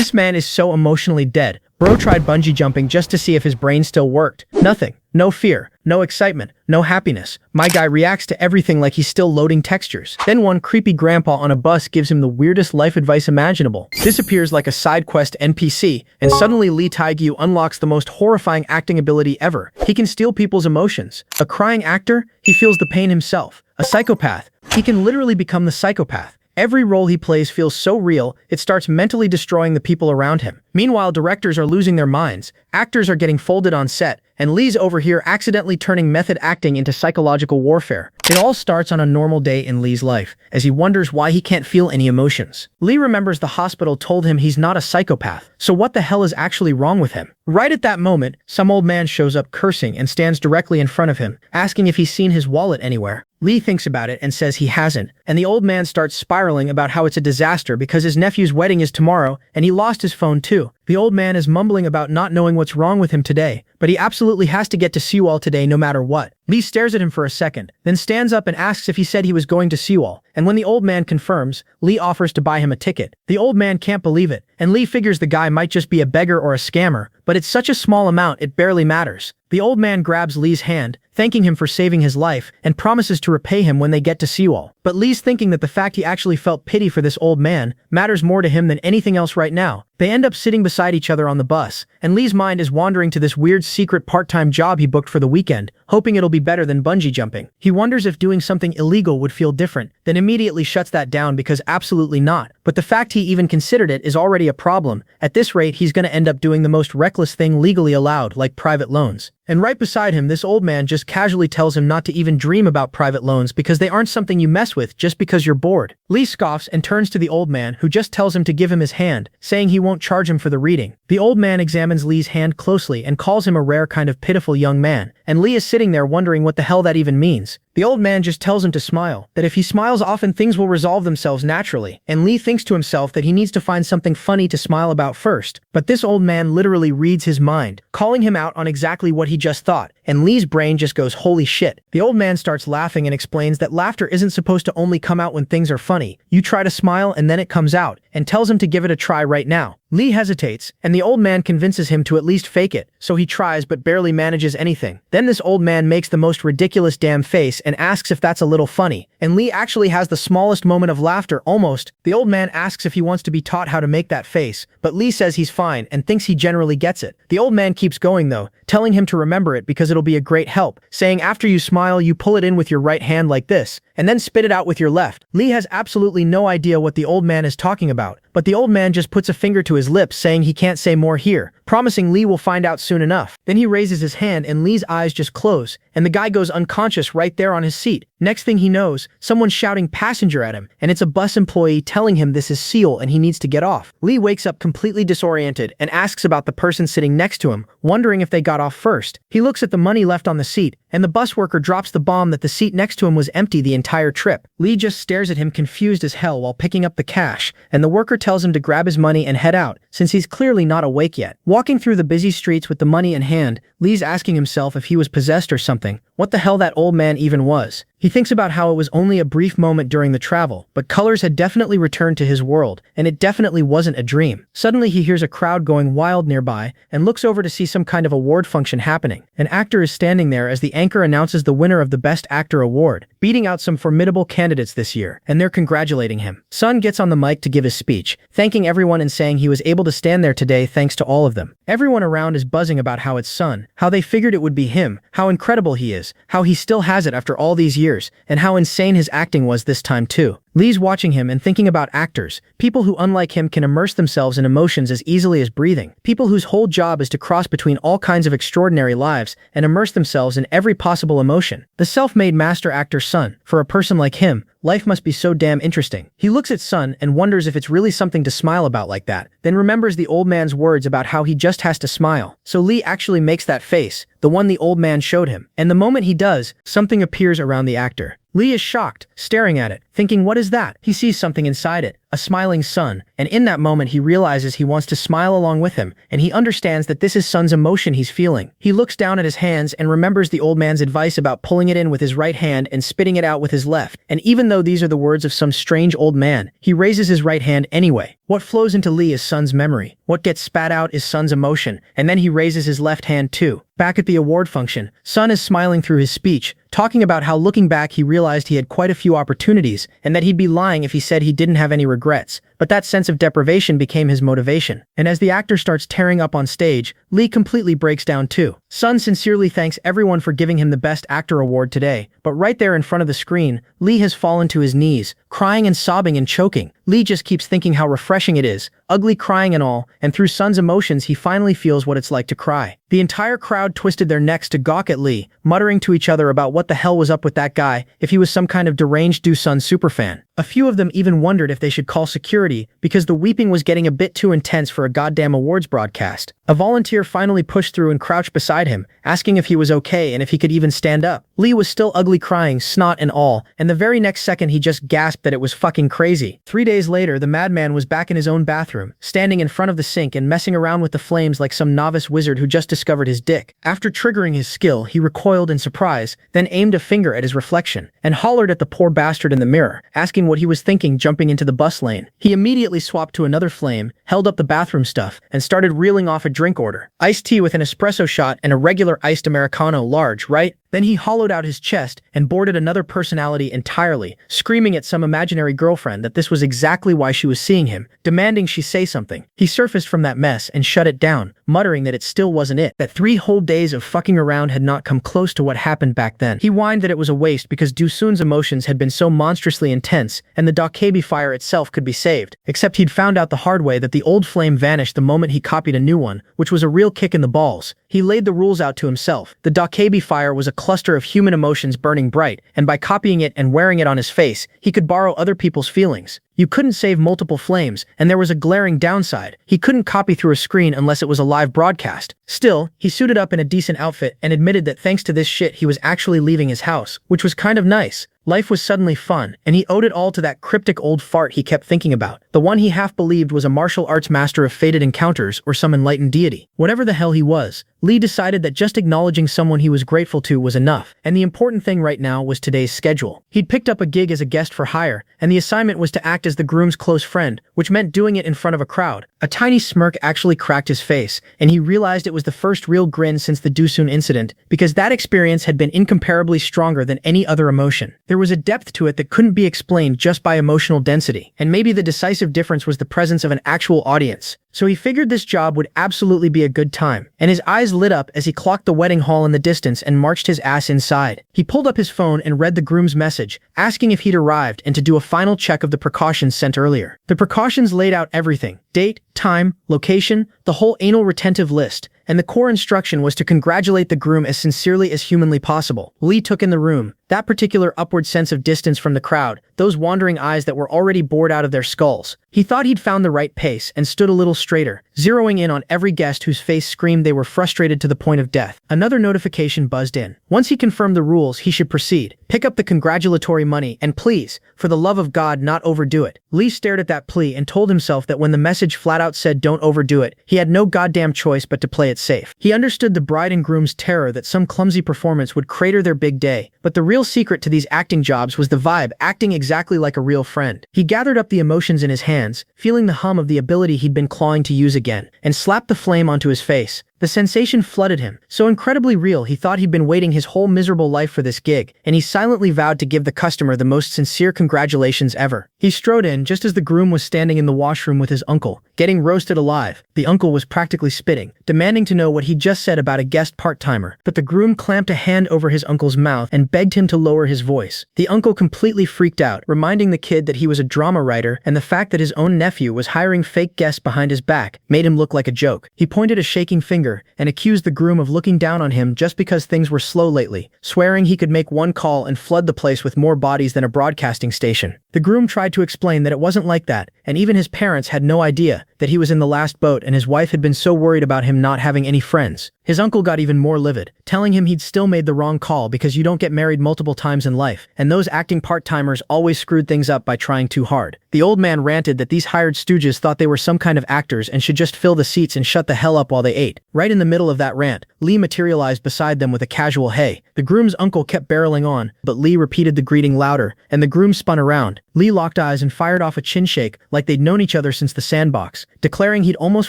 This man is so emotionally dead. Bro tried bungee jumping just to see if his brain still worked. Nothing. No fear, no excitement, no happiness. My guy reacts to everything like he's still loading textures. Then one creepy grandpa on a bus gives him the weirdest life advice imaginable. Disappears like a side quest NPC, and suddenly Lee Taegyu unlocks the most horrifying acting ability ever. He can steal people's emotions. A crying actor, he feels the pain himself. A psychopath, he can literally become the psychopath. Every role he plays feels so real, it starts mentally destroying the people around him. Meanwhile, directors are losing their minds, actors are getting folded on set, and Lee's over here accidentally turning method acting into psychological warfare. It all starts on a normal day in Lee's life, as he wonders why he can't feel any emotions. Lee remembers the hospital told him he's not a psychopath, so what the hell is actually wrong with him? Right at that moment, some old man shows up cursing and stands directly in front of him, asking if he's seen his wallet anywhere. Lee thinks about it and says he hasn't, and the old man starts spiraling about how it's a disaster because his nephew's wedding is tomorrow and he lost his phone too. The old man is mumbling about not knowing what's wrong with him today, but he absolutely has to get to Seawall today no matter what. Lee stares at him for a second, then stands up and asks if he said he was going to Seawall, and when the old man confirms, Lee offers to buy him a ticket. The old man can't believe it, and Lee figures the guy might just be a beggar or a scammer, but it's such a small amount it barely matters. The old man grabs Lee's hand, thanking him for saving his life, and promises to repay him when they get to Seawall. But Lee's thinking that the fact he actually felt pity for this old man matters more to him than anything else right now. They end up sitting beside each other on the bus, and Lee's mind is wandering to this weird secret part-time job he booked for the weekend, hoping it'll be better than bungee jumping. He wonders if doing something illegal would feel different, then immediately shuts that down because absolutely not. But the fact he even considered it is already a problem. At this rate, he's gonna end up doing the most reckless thing legally allowed, like private loans. And right beside him, this old man just casually tells him not to even dream about private loans because they aren't something you mess with just because you're bored. Lee scoffs and turns to the old man, who just tells him to give him his hand, saying he won't charge him for the reading. The old man examines Lee's hand closely and calls him a rare kind of pitiful young man, and Lee is sitting there wondering what the hell that even means. The old man just tells him to smile, that if he smiles often things will resolve themselves naturally, and Lee thinks to himself that he needs to find something funny to smile about first. But this old man literally reads his mind, calling him out on exactly what he just thought, and Lee's brain just goes holy shit. The old man starts laughing and explains that laughter isn't supposed to only come out when things are funny. You try to smile and then it comes out, and tells him to give it a try right now. Lee hesitates, and the old man convinces him to at least fake it, so he tries but barely manages anything. Then this old man makes the most ridiculous damn face and asks if that's a little funny, and Lee actually has the smallest moment of laughter almost. The old man asks if he wants to be taught how to make that face, but Lee says he's fine and thinks he generally gets it. The old man keeps going though, telling him to remember it because it'll be a great help, saying after you smile you pull it in with your right hand like this, and then spit it out with your left. Lee has absolutely no idea what the old man is talking about, but the old man just puts a finger to his lips saying he can't say more here, promising Lee will find out soon enough. Then he raises his hand and Lee's eyes just close, and the guy goes unconscious right there on his seat. Next thing he knows, someone's shouting passenger at him, and it's a bus employee telling him this is Seal and he needs to get off. Lee wakes up completely disoriented and asks about the person sitting next to him, wondering if they got off first. He looks at the money left on the seat, and the bus worker drops the bomb that the seat next to him was empty the entire trip. Lee just stares at him confused as hell while picking up the cash, and the worker tells him to grab his money and head out, since he's clearly not awake yet. Walking through the busy streets with the money in hand, Lee's asking himself if he was possessed or something, what the hell that old man even was. He thinks about how it was only a brief moment during the travel, but colors had definitely returned to his world, and it definitely wasn't a dream. Suddenly he hears a crowd going wild nearby, and looks over to see some kind of award function happening. An actor is standing there as the anchor announces the winner of the Best Actor award, beating out some formidable candidates this year, and they're congratulating him. Sun gets on the mic to give his speech, thanking everyone and saying he was able to stand there today thanks to all of them. Everyone around is buzzing about how it's Sun, how they figured it would be him, how incredible he is, how he still has it after all these years, and how insane his acting was this time too. Lee's watching him and thinking about actors, people who unlike him can immerse themselves in emotions as easily as breathing, people whose whole job is to cross between all kinds of extraordinary lives and immerse themselves in every possible emotion. The self-made master actor Sun, for a person like him, life must be so damn interesting. He looks at Sun and wonders if it's really something to smile about like that, then remembers the old man's words about how he just has to smile. So Lee actually makes that face, the one the old man showed him, and the moment he does, something appears around the actor. Lee is shocked, staring at it, thinking what is that? He sees something inside it, a smiling Sun, and in that moment he realizes he wants to smile along with him, and he understands that this is Sun's emotion he's feeling. He looks down at his hands and remembers the old man's advice about pulling it in with his right hand and spitting it out with his left, and even though these are the words of some strange old man, he raises his right hand anyway. What flows into Lee is Sun's memory. What gets spat out is Sun's emotion, and then he raises his left hand too. Back at the award function, Sun is smiling through his speech, talking about how looking back he realized he had quite a few opportunities, and that he'd be lying if he said he didn't have any regrets, but that sense of deprivation became his motivation. And as the actor starts tearing up on stage, Lee completely breaks down too. Sun sincerely thanks everyone for giving him the Best Actor award today, but right there in front of the screen, Lee has fallen to his knees, crying and sobbing and choking. Lee just keeps thinking how refreshing it is, ugly crying and all, and through Sun's emotions he finally feels what it's like to cry. The entire crowd twisted their necks to gawk at Lee, muttering to each other about what the hell was up with that guy, if he was some kind of deranged Do-Sun superfan. A few of them even wondered if they should call security, because the weeping was getting a bit too intense for a goddamn awards broadcast. A volunteer finally pushed through and crouched beside him, asking if he was okay and if he could even stand up. Lee was still ugly crying, snot and all, and the very next second he just gasped that it was fucking crazy. 3 days later, the madman was back in his own bathroom, standing in front of the sink and messing around with the flames like some novice wizard who just discovered his dick. After triggering his skill, he recoiled in surprise, then aimed a finger at his reflection, and hollered at the poor bastard in the mirror, asking what he was thinking jumping into the bus lane. He immediately swapped to another flame, held up the bathroom stuff, and started reeling off a drink order. Iced tea with an espresso shot and a regular iced Americano large, right? Then he hollowed out his chest and boarded another personality entirely, screaming at some imaginary girlfriend that this was exactly why she was seeing him, demanding she say something. He surfaced from that mess and shut it down, muttering that it still wasn't it, that 3 whole days of fucking around had not come close to what happened back then. He whined that it was a waste because Do-Sun's emotions had been so monstrously intense, and the Dokkaebi fire itself could be saved. Except he'd found out the hard way that the old flame vanished the moment he copied a new one, which was a real kick in the balls. He laid the rules out to himself. The Dokkaebi fire was a cluster of human emotions burning bright, and by copying it and wearing it on his face, he could borrow other people's feelings. You couldn't save multiple flames, and there was a glaring downside. He couldn't copy through a screen unless it was a live broadcast. Still, he suited up in a decent outfit and admitted that thanks to this shit he was actually leaving his house, which was kind of nice. Life was suddenly fun, and he owed it all to that cryptic old fart he kept thinking about, the one he half believed was a martial arts master of fated encounters or some enlightened deity. Whatever the hell he was, Lee decided that just acknowledging someone he was grateful to was enough, and the important thing right now was today's schedule. He'd picked up a gig as a guest for hire, and the assignment was to act as the groom's close friend, which meant doing it in front of a crowd. A tiny smirk actually cracked his face, and he realized it was the first real grin since the Do-Sun incident, because that experience had been incomparably stronger than any other emotion. There was a depth to it that couldn't be explained just by emotional density, and maybe the decisive difference was the presence of an actual audience. So he figured this job would absolutely be a good time, and his eyes lit up as he clocked the wedding hall in the distance and marched his ass inside. He pulled up his phone and read the groom's message, asking if he'd arrived and to do a final check of the precautions sent earlier. The precautions laid out everything: date, time, location, the whole anal retentive list, and the core instruction was to congratulate the groom as sincerely as humanly possible. Lee took in the room, that particular upward sense of distance from the crowd, those wandering eyes that were already bored out of their skulls. He thought he'd found the right pace and stood a little straighter, zeroing in on every guest whose face screamed they were frustrated to the point of death. Another notification buzzed in. Once he confirmed the rules, he should proceed. Pick up the congratulatory money, and please, for the love of God, not overdo it. Lee stared at that plea and told himself that when the message flat out said don't overdo it, he had no goddamn choice but to play it safe. He understood the bride and groom's terror that some clumsy performance would crater their big day, but the real secret to these acting jobs was the vibe, acting exactly like a real friend. He gathered up the emotions in his hands, feeling the hum of the ability he'd been clawing to use again, and slapped the flame onto his face. The sensation flooded him, so incredibly real he thought he'd been waiting his whole miserable life for this gig, and he silently vowed to give the customer the most sincere congratulations ever. He strode in just as the groom was standing in the washroom with his uncle, getting roasted alive. The uncle was practically spitting, demanding to know what he'd just said about a guest part-timer, but the groom clamped a hand over his uncle's mouth and begged him to lower his voice. The uncle completely freaked out, reminding the kid that he was a drama writer, and the fact that his own nephew was hiring fake guests behind his back made him look like a joke. He pointed a shaking finger and accused the groom of looking down on him just because things were slow lately, swearing he could make one call and flood the place with more bodies than a broadcasting station. The groom tried to explain that it wasn't like that, and even his parents had no idea that he was in the last boat and his wife had been so worried about him not having any friends. His uncle got even more livid, telling him he'd still made the wrong call because you don't get married multiple times in life, and those acting part-timers always screwed things up by trying too hard. The old man ranted that these hired stooges thought they were some kind of actors and should just fill the seats and shut the hell up while they ate. Right in the middle of that rant, Lee materialized beside them with a casual hey. The groom's uncle kept barreling on, but Lee repeated the greeting louder, and the groom spun around. Lee locked eyes and fired off a chin shake like they'd known each other since the sandbox, declaring he'd almost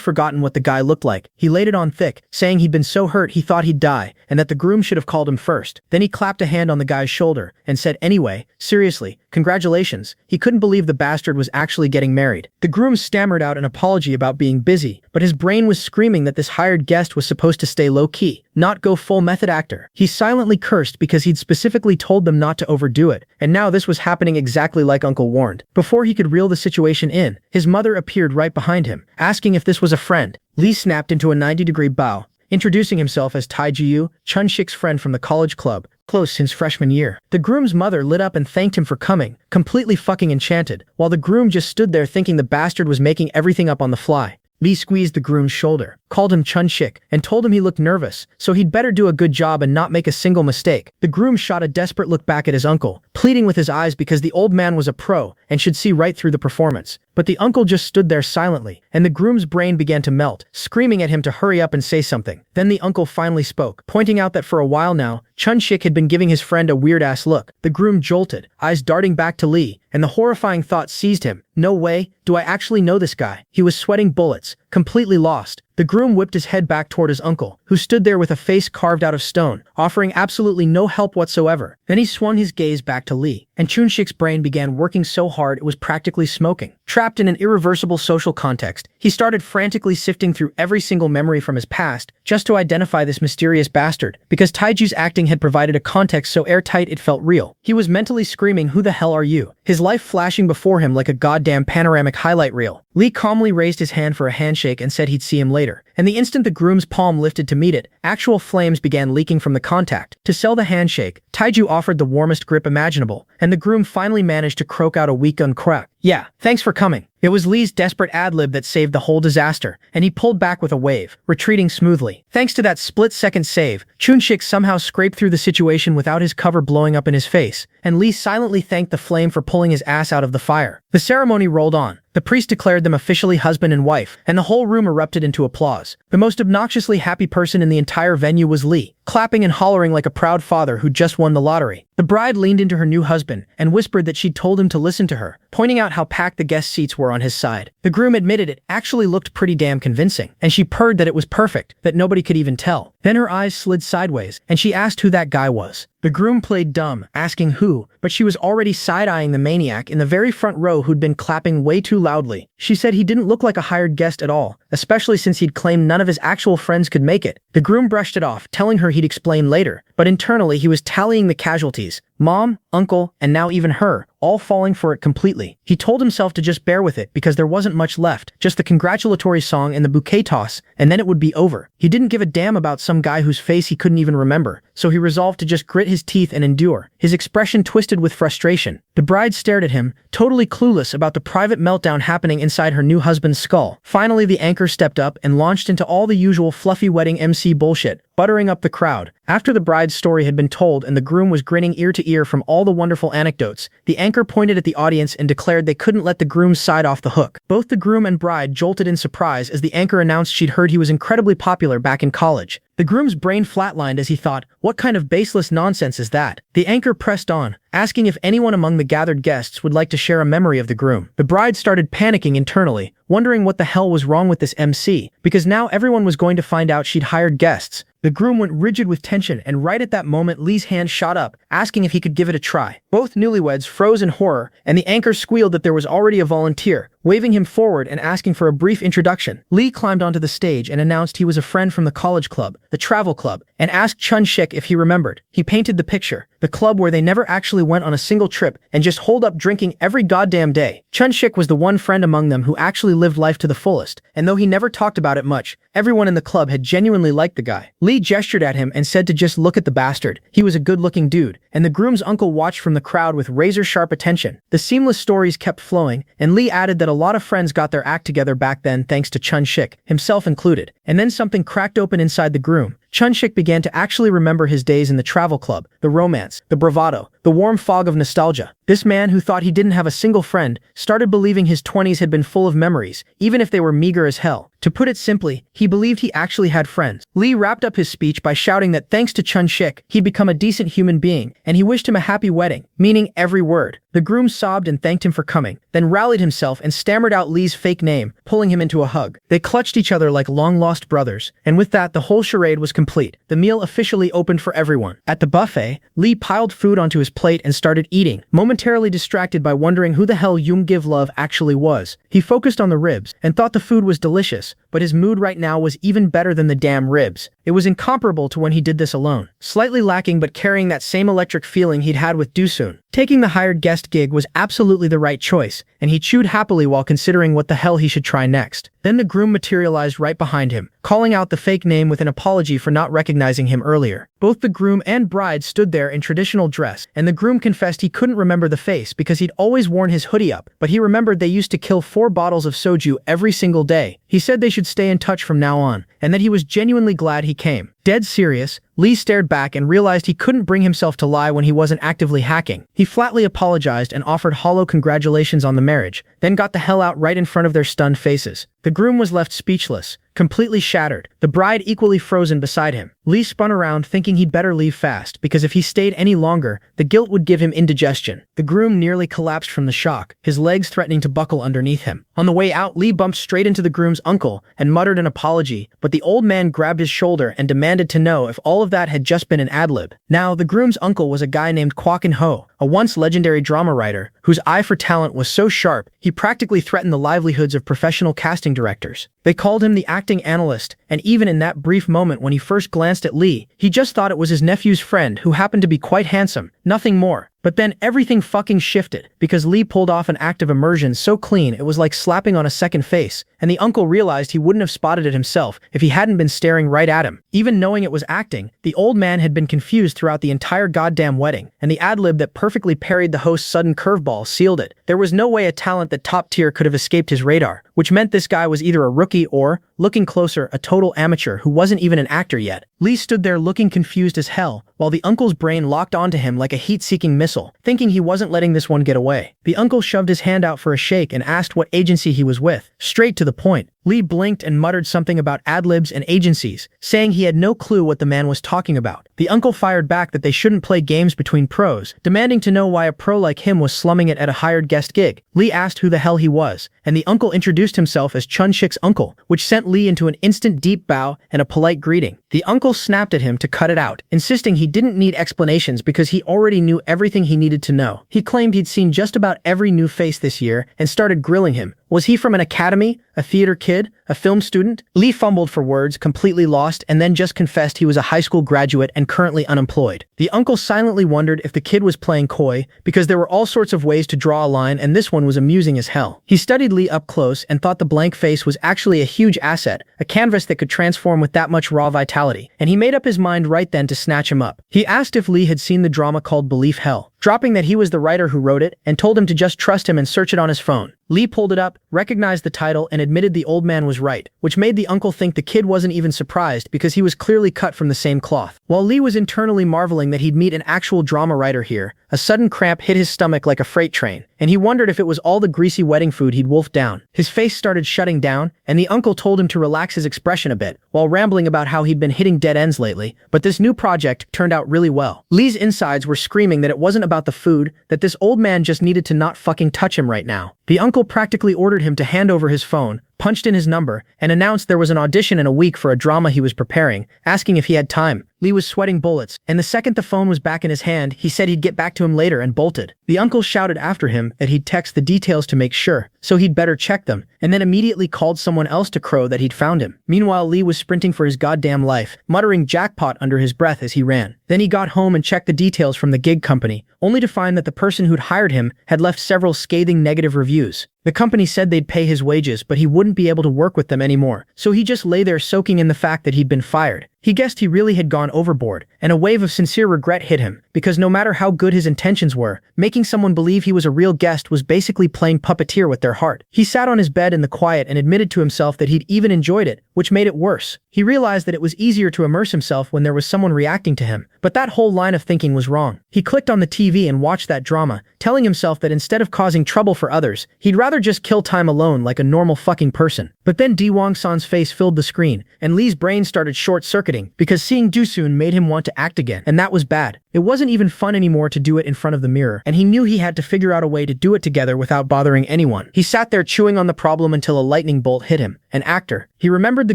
forgotten what the guy looked like. He laid it on thick, saying he'd been so hurt he thought he'd die, and that the groom should have called him first. Then he clapped a hand on the guy's shoulder and said, anyway, seriously, congratulations. He couldn't believe the bastard was actually getting married. The groom stammered out an apology about being busy, but his brain was screaming that this hired guest was supposed to stay low-key, not go full method actor. He silently cursed because he'd specifically told them not to overdo it, and now this was happening exactly like Uncle warned. Before he could reel the situation in, his mother appeared right behind him, asking if this was a friend. Lee snapped into a 90-degree bow, introducing himself as Taiju, Chun-Shik's friend from the college club, close since freshman year. The groom's mother lit up and thanked him for coming, completely fucking enchanted, while the groom just stood there thinking the bastard was making everything up on the fly. Lee squeezed the groom's shoulder, called him Chun-Shik, and told him he looked nervous, so he'd better do a good job and not make a single mistake. The groom shot a desperate look back at his uncle, pleading with his eyes because the old man was a pro and should see right through the performance. But the uncle just stood there silently, and the groom's brain began to melt, screaming at him to hurry up and say something. Then the uncle finally spoke, pointing out that for a while now, Chun-Shik had been giving his friend a weird-ass look. The groom jolted, eyes darting back to Lee, and the horrifying thought seized him. No way, do I actually know this guy? He was sweating bullets, completely lost. The groom whipped his head back toward his uncle, who stood there with a face carved out of stone, offering absolutely no help whatsoever. Then he swung his gaze back to Lee, and Chun-Shik's brain began working so hard it was practically smoking. Trapped in an irreversible social context, he started frantically sifting through every single memory from his past just to identify this mysterious bastard, because Taiju's acting had provided a context so airtight it felt real. He was mentally screaming, "Who the hell are you?" His life flashing before him like a goddamn panoramic highlight reel. Lee calmly raised his hand for a handshake and said he'd see him later, and the instant the groom's palm lifted to meet it, actual flames began leaking from the contact. To sell the handshake, Taiju offered the warmest grip imaginable, and the groom finally managed to croak out a weak uncrack. "Yeah, thanks for coming." It was Lee's desperate ad-lib that saved the whole disaster, and he pulled back with a wave, retreating smoothly. Thanks to that split-second save, Chun-Shik somehow scraped through the situation without his cover blowing up in his face, and Lee silently thanked the flame for pulling his ass out of the fire. The ceremony rolled on. The priest declared them officially husband and wife, and the whole room erupted into applause. The most obnoxiously happy person in the entire venue was Lee, clapping and hollering like a proud father who just won the lottery. The bride leaned into her new husband and whispered that she'd told him to listen to her, pointing out how packed the guest seats were on his side. The groom admitted it actually looked pretty damn convincing, and she purred that it was perfect, that nobody could even tell. Then her eyes slid sideways, and she asked who that guy was. The groom played dumb, asking who, but she was already side-eyeing the maniac in the very front row who'd been clapping way too loudly. She said he didn't look like a hired guest at all, especially since he'd claimed none of his actual friends could make it. The groom brushed it off, telling her he'd explain later, but internally he was tallying the casualties. Mom, uncle, and now even her, all falling for it completely. He told himself to just bear with it because there wasn't much left, just the congratulatory song and the bouquet toss, and then it would be over. He didn't give a damn about some guy whose face he couldn't even remember, so he resolved to just grit his teeth and endure, his expression twisted with frustration. The bride stared at him, totally clueless about the private meltdown happening inside her new husband's skull. Finally, the anchor stepped up and launched into all the usual fluffy wedding MC bullshit, buttering up the crowd. After the bride's story had been told and the groom was grinning ear to ear from all the wonderful anecdotes, the anchor pointed at the audience and declared they couldn't let the groom's side off the hook. Both the groom and bride jolted in surprise as the anchor announced she'd heard he was incredibly popular back in college. The groom's brain flatlined as he thought, what kind of baseless nonsense is that? The anchor pressed on, asking if anyone among the gathered guests would like to share a memory of the groom. The bride started panicking internally, wondering what the hell was wrong with this MC, because now everyone was going to find out she'd hired guests. The groom went rigid with tension, and right at that moment Lee's hand shot up, asking if he could give it a try. Both newlyweds froze in horror, and the anchor squealed that there was already a volunteer, waving him forward and asking for a brief introduction. Lee climbed onto the stage and announced he was a friend from the college club, the travel club, and asked Chun-Shik if he remembered. He painted the picture, the club where they never actually went on a single trip and just holed up drinking every goddamn day. Chun-Shik was the one friend among them who actually lived life to the fullest, and though he never talked about it much, everyone in the club had genuinely liked the guy. Lee gestured at him and said to just look at the bastard. He was a good-looking dude, and the groom's uncle watched from the crowd with razor-sharp attention. The seamless stories kept flowing, and Lee added that a lot of friends got their act together back then thanks to Chun-shik, himself included. And then something cracked open inside the groom. Chun-shik began to actually remember his days in the travel club, the romance, the bravado, the warm fog of nostalgia. This man who thought he didn't have a single friend started believing his 20s had been full of memories, even if they were meager as hell. To put it simply, he believed he actually had friends. Lee wrapped up his speech by shouting that thanks to Chun-shik, he'd become a decent human being, and he wished him a happy wedding, meaning every word. The groom sobbed and thanked him for coming, then rallied himself and stammered out Lee's fake name, pulling him into a hug. They clutched each other like long-lost brothers, and with that, the whole charade was complete. The meal officially opened for everyone. At the buffet, Lee piled food onto his plate and started eating, momentarily distracted by wondering who the hell Yoon Give Love actually was. He focused on the ribs and thought the food was delicious, but his mood right now was even better than the damn ribs. It was incomparable to when he did this alone. Slightly lacking but carrying that same electric feeling he'd had with Doosoon. Taking the hired guest gig was absolutely the right choice, and he chewed happily while considering what the hell he should try next. Then the groom materialized right behind him, calling out the fake name with an apology for not recognizing him earlier. Both the groom and bride stood there in traditional dress, and the groom confessed he couldn't remember the face because he'd always worn his hoodie up, but he remembered they used to kill 4 bottles of soju every single day. He said they should stay in touch from now on, and that he was genuinely glad he came. Dead serious, Lee stared back and realized he couldn't bring himself to lie when he wasn't actively hacking. He flatly apologized and offered hollow congratulations on the marriage, then got the hell out right in front of their stunned faces. The groom was left speechless, completely shattered, the bride equally frozen beside him. Lee spun around thinking he'd better leave fast because if he stayed any longer, the guilt would give him indigestion. The groom nearly collapsed from the shock, his legs threatening to buckle underneath him. On the way out, Lee bumped straight into the groom's uncle and muttered an apology, but the old man grabbed his shoulder and demanded to know if all of that had just been an ad-lib. Now, the groom's uncle was a guy named Kwok In-ho, a once legendary drama writer whose eye for talent was so sharp, he practically threatened the livelihoods of professional casting directors. They called him the acting analyst, and even in that brief moment when he first glanced at Lee, he just thought it was his nephew's friend who happened to be quite handsome, nothing more. But then everything fucking shifted, because Lee pulled off an act of immersion so clean it was like slapping on a second face, and the uncle realized he wouldn't have spotted it himself if he hadn't been staring right at him. Even knowing it was acting, the old man had been confused throughout the entire goddamn wedding, and the ad-lib that perfectly parried the host's sudden curveball sealed it. There was no way a talent that top tier could have escaped his radar, which meant this guy was either a rookie or, looking closer, a total amateur who wasn't even an actor yet. Lee stood there looking confused as hell, while the uncle's brain locked onto him like a heat-seeking missile, thinking he wasn't letting this one get away. The uncle shoved his hand out for a shake and asked what agency he was with. Straight to the point. Lee blinked and muttered something about ad-libs and agencies, saying he had no clue what the man was talking about. The uncle fired back that they shouldn't play games between pros, demanding to know why a pro like him was slumming it at a hired guest gig. Lee asked who the hell he was, and the uncle introduced himself as Chun-shik's uncle, which sent Lee into an instant deep bow and a polite greeting. The uncle snapped at him to cut it out, insisting he didn't need explanations because he already knew everything he needed to know. He claimed he'd seen just about every new face this year and started grilling him. Was he from an academy, a theater kid, a film student? Lee fumbled for words, completely lost, and then just confessed he was a high school graduate and currently unemployed. The uncle silently wondered if the kid was playing coy, because there were all sorts of ways to draw a line and this one was amusing as hell. He studied Lee up close and thought the blank face was actually a huge asset, a canvas that could transform with that much raw vitality, and he made up his mind right then to snatch him up. He asked if Lee had seen the drama called Belief Hell, dropping that he was the writer who wrote it, and told him to just trust him and search it on his phone. Lee pulled it up, recognized the title, and admitted the old man was right, which made the uncle think the kid wasn't even surprised because he was clearly cut from the same cloth. While Lee was internally marveling that he'd meet an actual drama writer here, a sudden cramp hit his stomach like a freight train, and he wondered if it was all the greasy wedding food he'd wolfed down. His face started shutting down, and the uncle told him to relax his expression a bit, while rambling about how he'd been hitting dead ends lately, but this new project turned out really well. Lee's insides were screaming that it wasn't about the food, that this old man just needed to not fucking touch him right now. The uncle practically ordered him to hand over his phone, punched in his number, and announced there was an audition in a week for a drama he was preparing, asking if he had time. Lee was sweating bullets, and the second the phone was back in his hand, he said he'd get back to him later and bolted. The uncle shouted after him that he'd text the details to make sure, so he'd better check them, and then immediately called someone else to crow that he'd found him. Meanwhile, Lee was sprinting for his goddamn life, muttering jackpot under his breath as he ran. Then he got home and checked the details from the gig company, only to find that the person who'd hired him had left several scathing negative reviews. The company said they'd pay his wages, but he wouldn't be able to work with them anymore, so he just lay there soaking in the fact that he'd been fired. He guessed he really had gone overboard, and a wave of sincere regret hit him, because no matter how good his intentions were, making someone believe he was a real guest was basically playing puppeteer with their heart. He sat on his bed in the quiet and admitted to himself that he'd even enjoyed it, which made it worse. He realized that it was easier to immerse himself when there was someone reacting to him, but that whole line of thinking was wrong. He clicked on the TV and watched that drama, telling himself that instead of causing trouble for others, he'd rather just kill time alone like a normal fucking person. But then Wong-san's face filled the screen, and Lee's brain started short-circuiting, because seeing Doosun made him want to act again, and that was bad. It wasn't even fun anymore to do it in front of the mirror, and he knew he had to figure out a way to do it together without bothering anyone. He sat there chewing on the problem until a lightning bolt hit him. An actor. He remembered the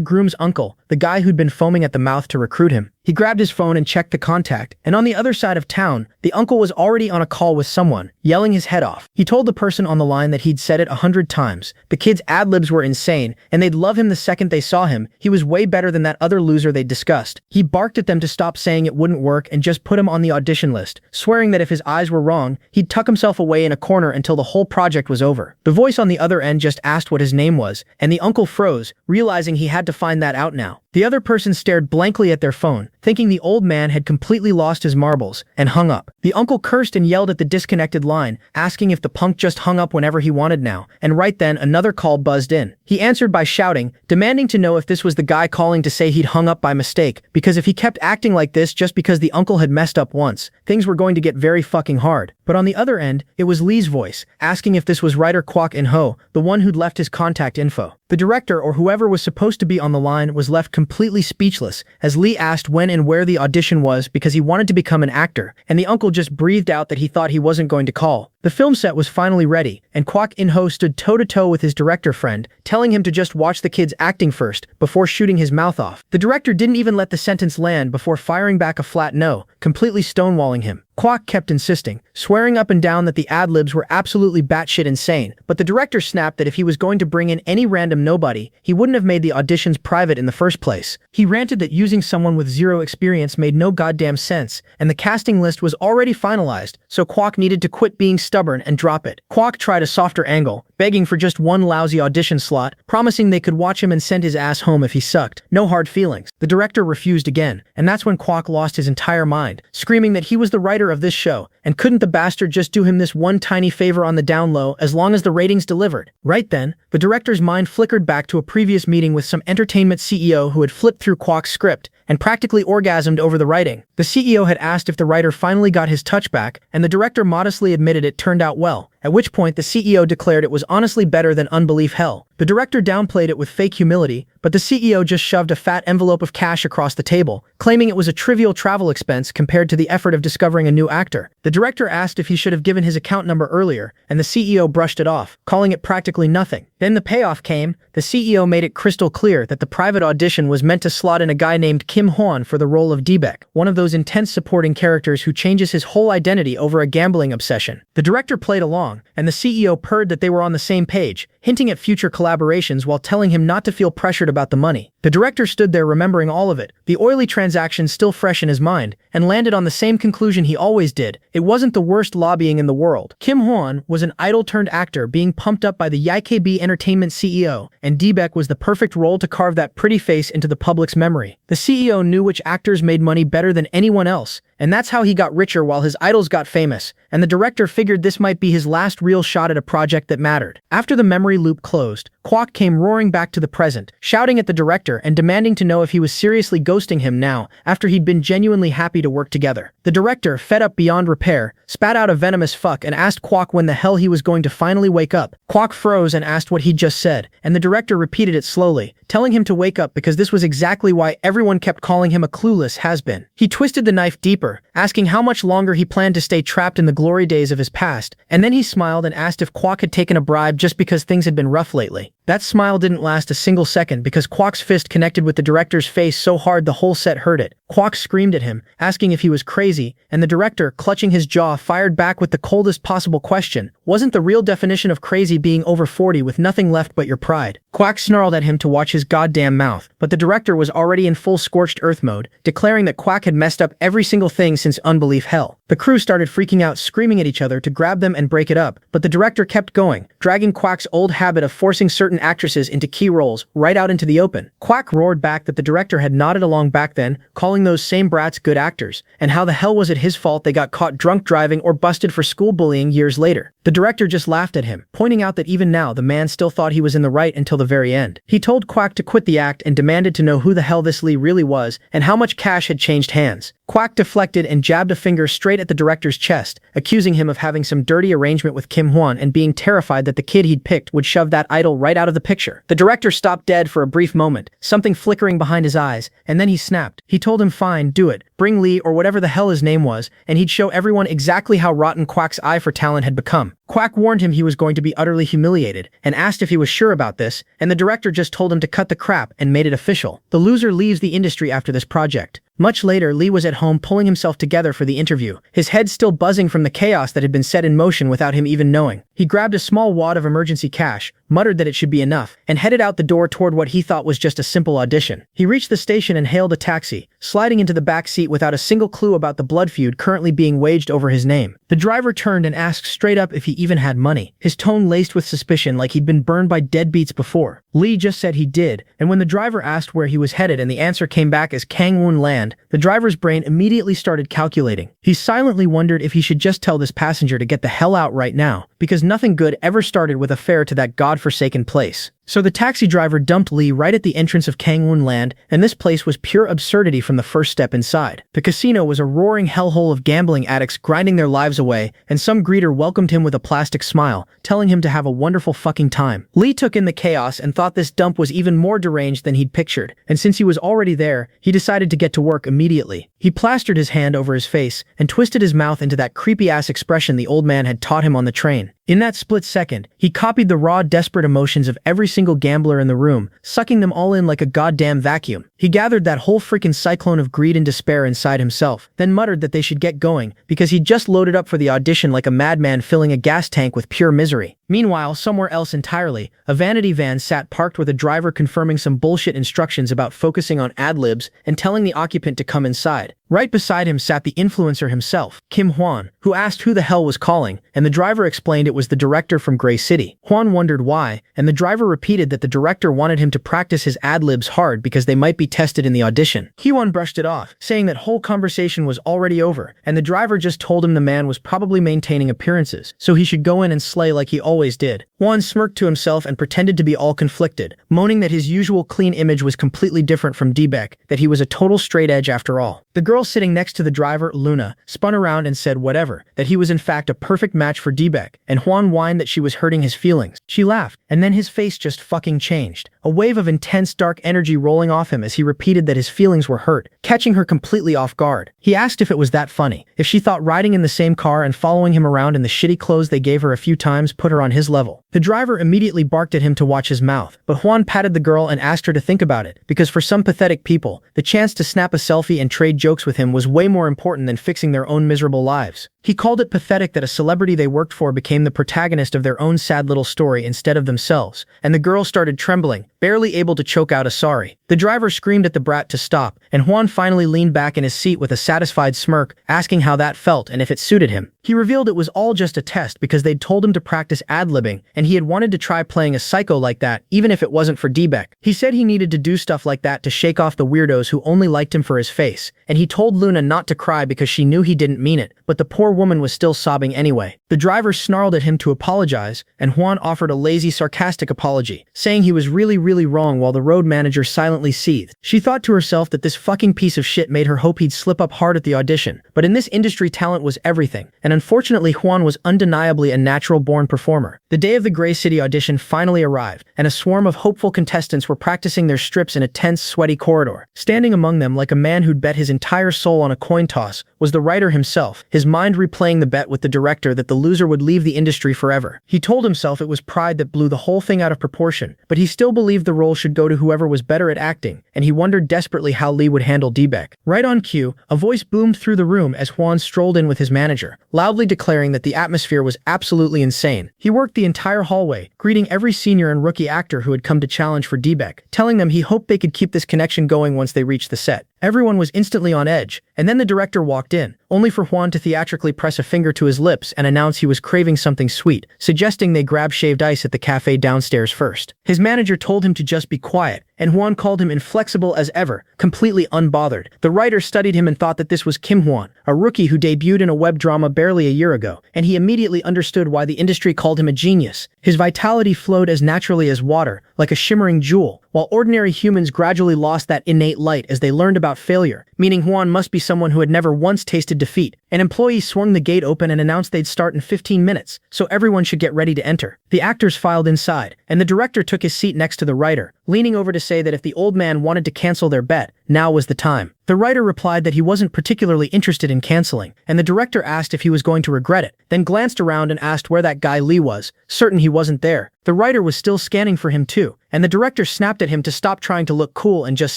groom's uncle, the guy who'd been foaming at the mouth to recruit him. He grabbed his phone and checked the contact, and on the other side of town, the uncle was already on a call with someone, yelling his head off. He told the person on the line that he'd said it 100 times. The kid's ad-libs were insane, and they'd love him the second they saw him. He was way better than that other loser they'd discussed. He barked at them to stop saying it wouldn't work and just put him on the audition list, swearing that if his eyes were wrong, he'd tuck himself away in a corner until the whole project was over. The voice on the other end just asked what his name was, and the uncle froze, realizing he had to find that out now. The other person stared blankly at their phone, thinking the old man had completely lost his marbles, and hung up. The uncle cursed and yelled at the disconnected line, asking if the punk just hung up whenever he wanted now, and right then another call buzzed in. He answered by shouting, demanding to know if this was the guy calling to say he'd hung up by mistake, because if he kept acting like this just because the uncle had messed up once, things were going to get very fucking hard. But on the other end, it was Lee's voice, asking if this was writer Kwok In-ho, the one who'd left his contact info. The director, or whoever was supposed to be on the line, was left completely speechless as Lee asked when and where the audition was because he wanted to become an actor, and the uncle just breathed out that he thought he wasn't going to call. The film set was finally ready, and Kwok In-ho stood toe-to-toe with his director friend, telling him to just watch the kids acting first, before shooting his mouth off. The director didn't even let the sentence land before firing back a flat no, completely stonewalling him. Kwok kept insisting, swearing up and down that the ad-libs were absolutely batshit insane, but the director snapped that if he was going to bring in any random nobody, he wouldn't have made the auditions private in the first place. He ranted that using someone with zero experience made no goddamn sense, and the casting list was already finalized, so Kwok needed to quit being stubborn and drop it. Kwok tried a softer angle, begging for just one lousy audition slot, promising they could watch him and send his ass home if he sucked. No hard feelings. The director refused again, and that's when Kwok lost his entire mind, screaming that he was the writer of this show, and couldn't the bastard just do him this one tiny favor on the down low as long as the ratings delivered. Right then, the director's mind flickered back to a previous meeting with some entertainment CEO who had flipped through Kwok's script and practically orgasmed over the writing. The CEO had asked if the writer finally got his touch back, and the director modestly admitted it turned out well, at which point the CEO declared it was honestly better than unbelief hell. The director downplayed it with fake humility, but the CEO just shoved a fat envelope of cash across the table, claiming it was a trivial travel expense compared to the effort of discovering a new actor. The director asked if he should have given his account number earlier, and the CEO brushed it off, calling it practically nothing. Then the payoff came. The CEO made it crystal clear that the private audition was meant to slot in a guy named Kim Hwan for the role of Debek, one of those intense supporting characters who changes his whole identity over a gambling obsession. The director played along, and the CEO purred that they were on the same page, hinting at future collaborations while telling him not to feel pressured about the money. The director stood there remembering all of it, the oily transaction still fresh in his mind, and landed on the same conclusion he always did. It wasn't the worst lobbying in the world. Kim Hwan was an idol-turned-actor being pumped up by the YKB Entertainment CEO, and Debek was the perfect role to carve that pretty face into the public's memory. The CEO knew which actors made money better than anyone else, and that's how he got richer while his idols got famous, and the director figured this might be his last real shot at a project that mattered. After the memory loop closed, Kwok came roaring back to the present, shouting at the director and demanding to know if he was seriously ghosting him now, after he'd been genuinely happy to work together. The director, fed up beyond repair, spat out a venomous fuck and asked Kwok when the hell he was going to finally wake up. Kwok froze and asked what he'd just said, and the director repeated it slowly, telling him to wake up because this was exactly why everyone kept calling him a clueless has-been. He twisted the knife deeper, asking how much longer he planned to stay trapped in the glory days of his past, and then he smiled and asked if Kwok had taken a bribe just because things had been rough lately. That smile didn't last a single second because Kwok's fist connected with the director's face so hard the whole set heard it. Kwok screamed at him, asking if he was crazy, and the director, clutching his jaw, fired back with the coldest possible question. Wasn't the real definition of crazy being over 40 with nothing left but your pride? Kwok snarled at him to watch his goddamn mouth, but the director was already in full scorched earth mode, declaring that Kwok had messed up every single thing since unbelief hell. The crew started freaking out, screaming at each other to grab them and break it up, but the director kept going, dragging Quack's old habit of forcing certain actresses into key roles right out into the open. Quack roared back that the director had nodded along back then, calling those same brats good actors, and how the hell was it his fault they got caught drunk driving or busted for school bullying years later. The director just laughed at him, pointing out that even now the man still thought he was in the right until the very end. He told Quack to quit the act and demanded to know who the hell this Lee really was and how much cash had changed hands. Quack deflected and jabbed a finger straight at the director's chest, accusing him of having some dirty arrangement with Kim Hwan and being terrified that the kid he'd picked would shove that idol right out of the picture. The director stopped dead for a brief moment, something flickering behind his eyes, and then he snapped. He told him fine, do it, bring Lee or whatever the hell his name was, and he'd show everyone exactly how rotten Quack's eye for talent had become. Quack warned him he was going to be utterly humiliated, and asked if he was sure about this, and the director just told him to cut the crap and made it official. The loser leaves the industry after this project. Much later, Lee was at home pulling himself together for the interview, his head still buzzing from the chaos that had been set in motion without him even knowing. He grabbed a small wad of emergency cash, muttered that it should be enough, and headed out the door toward what he thought was just a simple audition. He reached the station and hailed a taxi, sliding into the back seat without a single clue about the blood feud currently being waged over his name. The driver turned and asked straight up if he even had money, his tone laced with suspicion like he'd been burned by deadbeats before. Lee just said he did, and when the driver asked where he was headed and the answer came back as Kangwon Land, the driver's brain immediately started calculating. He silently wondered if he should just tell this passenger to get the hell out right now, because nothing good ever started with a fare to that godforsaken place. So the taxi driver dumped Lee right at the entrance of Kangwon Land, and this place was pure absurdity from the first step inside. The casino was a roaring hellhole of gambling addicts grinding their lives away, and some greeter welcomed him with a plastic smile, telling him to have a wonderful fucking time. Lee took in the chaos and thought this dump was even more deranged than he'd pictured, and since he was already there, he decided to get to work immediately. He plastered his hand over his face and twisted his mouth into that creepy-ass expression the old man had taught him on the train. In that split second, he copied the raw, desperate emotions of every single gambler in the room, sucking them all in like a goddamn vacuum. He gathered that whole freaking cyclone of greed and despair inside himself, then muttered that they should get going, because he'd just loaded up for the audition like a madman filling a gas tank with pure misery. Meanwhile, somewhere else entirely, a vanity van sat parked with a driver confirming some bullshit instructions about focusing on ad-libs and telling the occupant to come inside. Right beside him sat the influencer himself, Kim Hwan, who asked who the hell was calling, and the driver explained it was the director from Gray City. Hwan wondered why, and the driver repeated that the director wanted him to practice his ad-libs hard because they might be tested in the audition. Hwan brushed it off, saying that whole conversation was already over, and the driver just told him the man was probably maintaining appearances, so he should go in and slay like he always did. Hwan smirked to himself and pretended to be all conflicted, moaning that his usual clean image was completely different from D-Beck, that he was a total straight edge after all. The girl sitting next to the driver, Luna, spun around and said whatever, that he was in fact a perfect match for D-Beck, and Hwan whined that she was hurting his feelings. She laughed, and then his face just fucking changed, a wave of intense dark energy rolling off him as he repeated that his feelings were hurt, catching her completely off guard. He asked if it was that funny, if she thought riding in the same car and following him around in the shitty clothes they gave her a few times put her on his level. The driver immediately barked at him to watch his mouth, but Hwan patted the girl and asked her to think about it, because for some pathetic people, the chance to snap a selfie and trade jokes with him was way more important than fixing their own miserable lives. He called it pathetic that a celebrity they worked for became the protagonist of their own sad little story instead of themselves, and the girl started trembling, barely able to choke out a sorry. The driver screamed at the brat to stop, and Hwan finally leaned back in his seat with a satisfied smirk, asking how that felt and if it suited him. He revealed it was all just a test because they'd told him to practice ad-libbing, and he had wanted to try playing a psycho like that, even if it wasn't for D-Beck. He said he needed to do stuff like that to shake off the weirdos who only liked him for his face, and he told Luna not to cry because she knew he didn't mean it, but the poor woman was still sobbing anyway. The driver snarled at him to apologize, and Hwan offered a lazy, sarcastic apology, saying he was really wrong while the road manager silently seethed. She thought to herself that this fucking piece of shit made her hope he'd slip up hard at the audition, but in this industry talent was everything, and unfortunately Hwan was undeniably a natural-born performer. The day of the Gray City audition finally arrived, and a swarm of hopeful contestants were practicing their strips in a tense, sweaty corridor. Standing among them like a man who'd bet his entire soul on a coin toss was the writer himself, his mind replaying the bet with the director that the loser would leave the industry forever. He told himself it was pride that blew the whole thing out of proportion, but he still believed the role should go to whoever was better at acting, and he wondered desperately how Lee would handle D-Beck. Right on cue, a voice boomed through the room as Hwan strolled in with his manager, loudly declaring that the atmosphere was absolutely insane. He worked the entire hallway, greeting every senior and rookie actor who had come to challenge for D-Beck, telling them he hoped they could keep this connection going once they reached the set. Everyone was instantly on edge, and then the director walked in, only for Juan to theatrically press a finger to his lips and announce he was craving something sweet, suggesting they grab shaved ice at the cafe downstairs first. His manager told him to just be quiet, and Juan called him inflexible as ever, completely unbothered. The writer studied him and thought that this was Kim Juan, a rookie who debuted in a web drama barely a year ago, and he immediately understood why the industry called him a genius. His vitality flowed as naturally as water, like a shimmering jewel, while ordinary humans gradually lost that innate light as they learned about failure, meaning Juan must be someone who had never once tasted defeat. An employee swung the gate open and announced they'd start in 15 minutes, so everyone should get ready to enter. The actors filed inside, and the director took his seat next to the writer, leaning over to say that if the old man wanted to cancel their bet, now was the time. The writer replied that he wasn't particularly interested in canceling, and the director asked if he was going to regret it, then glanced around and asked where that guy Lee was, certain he wasn't there. The writer was still scanning for him too, and the director snapped at him to stop trying to look cool and just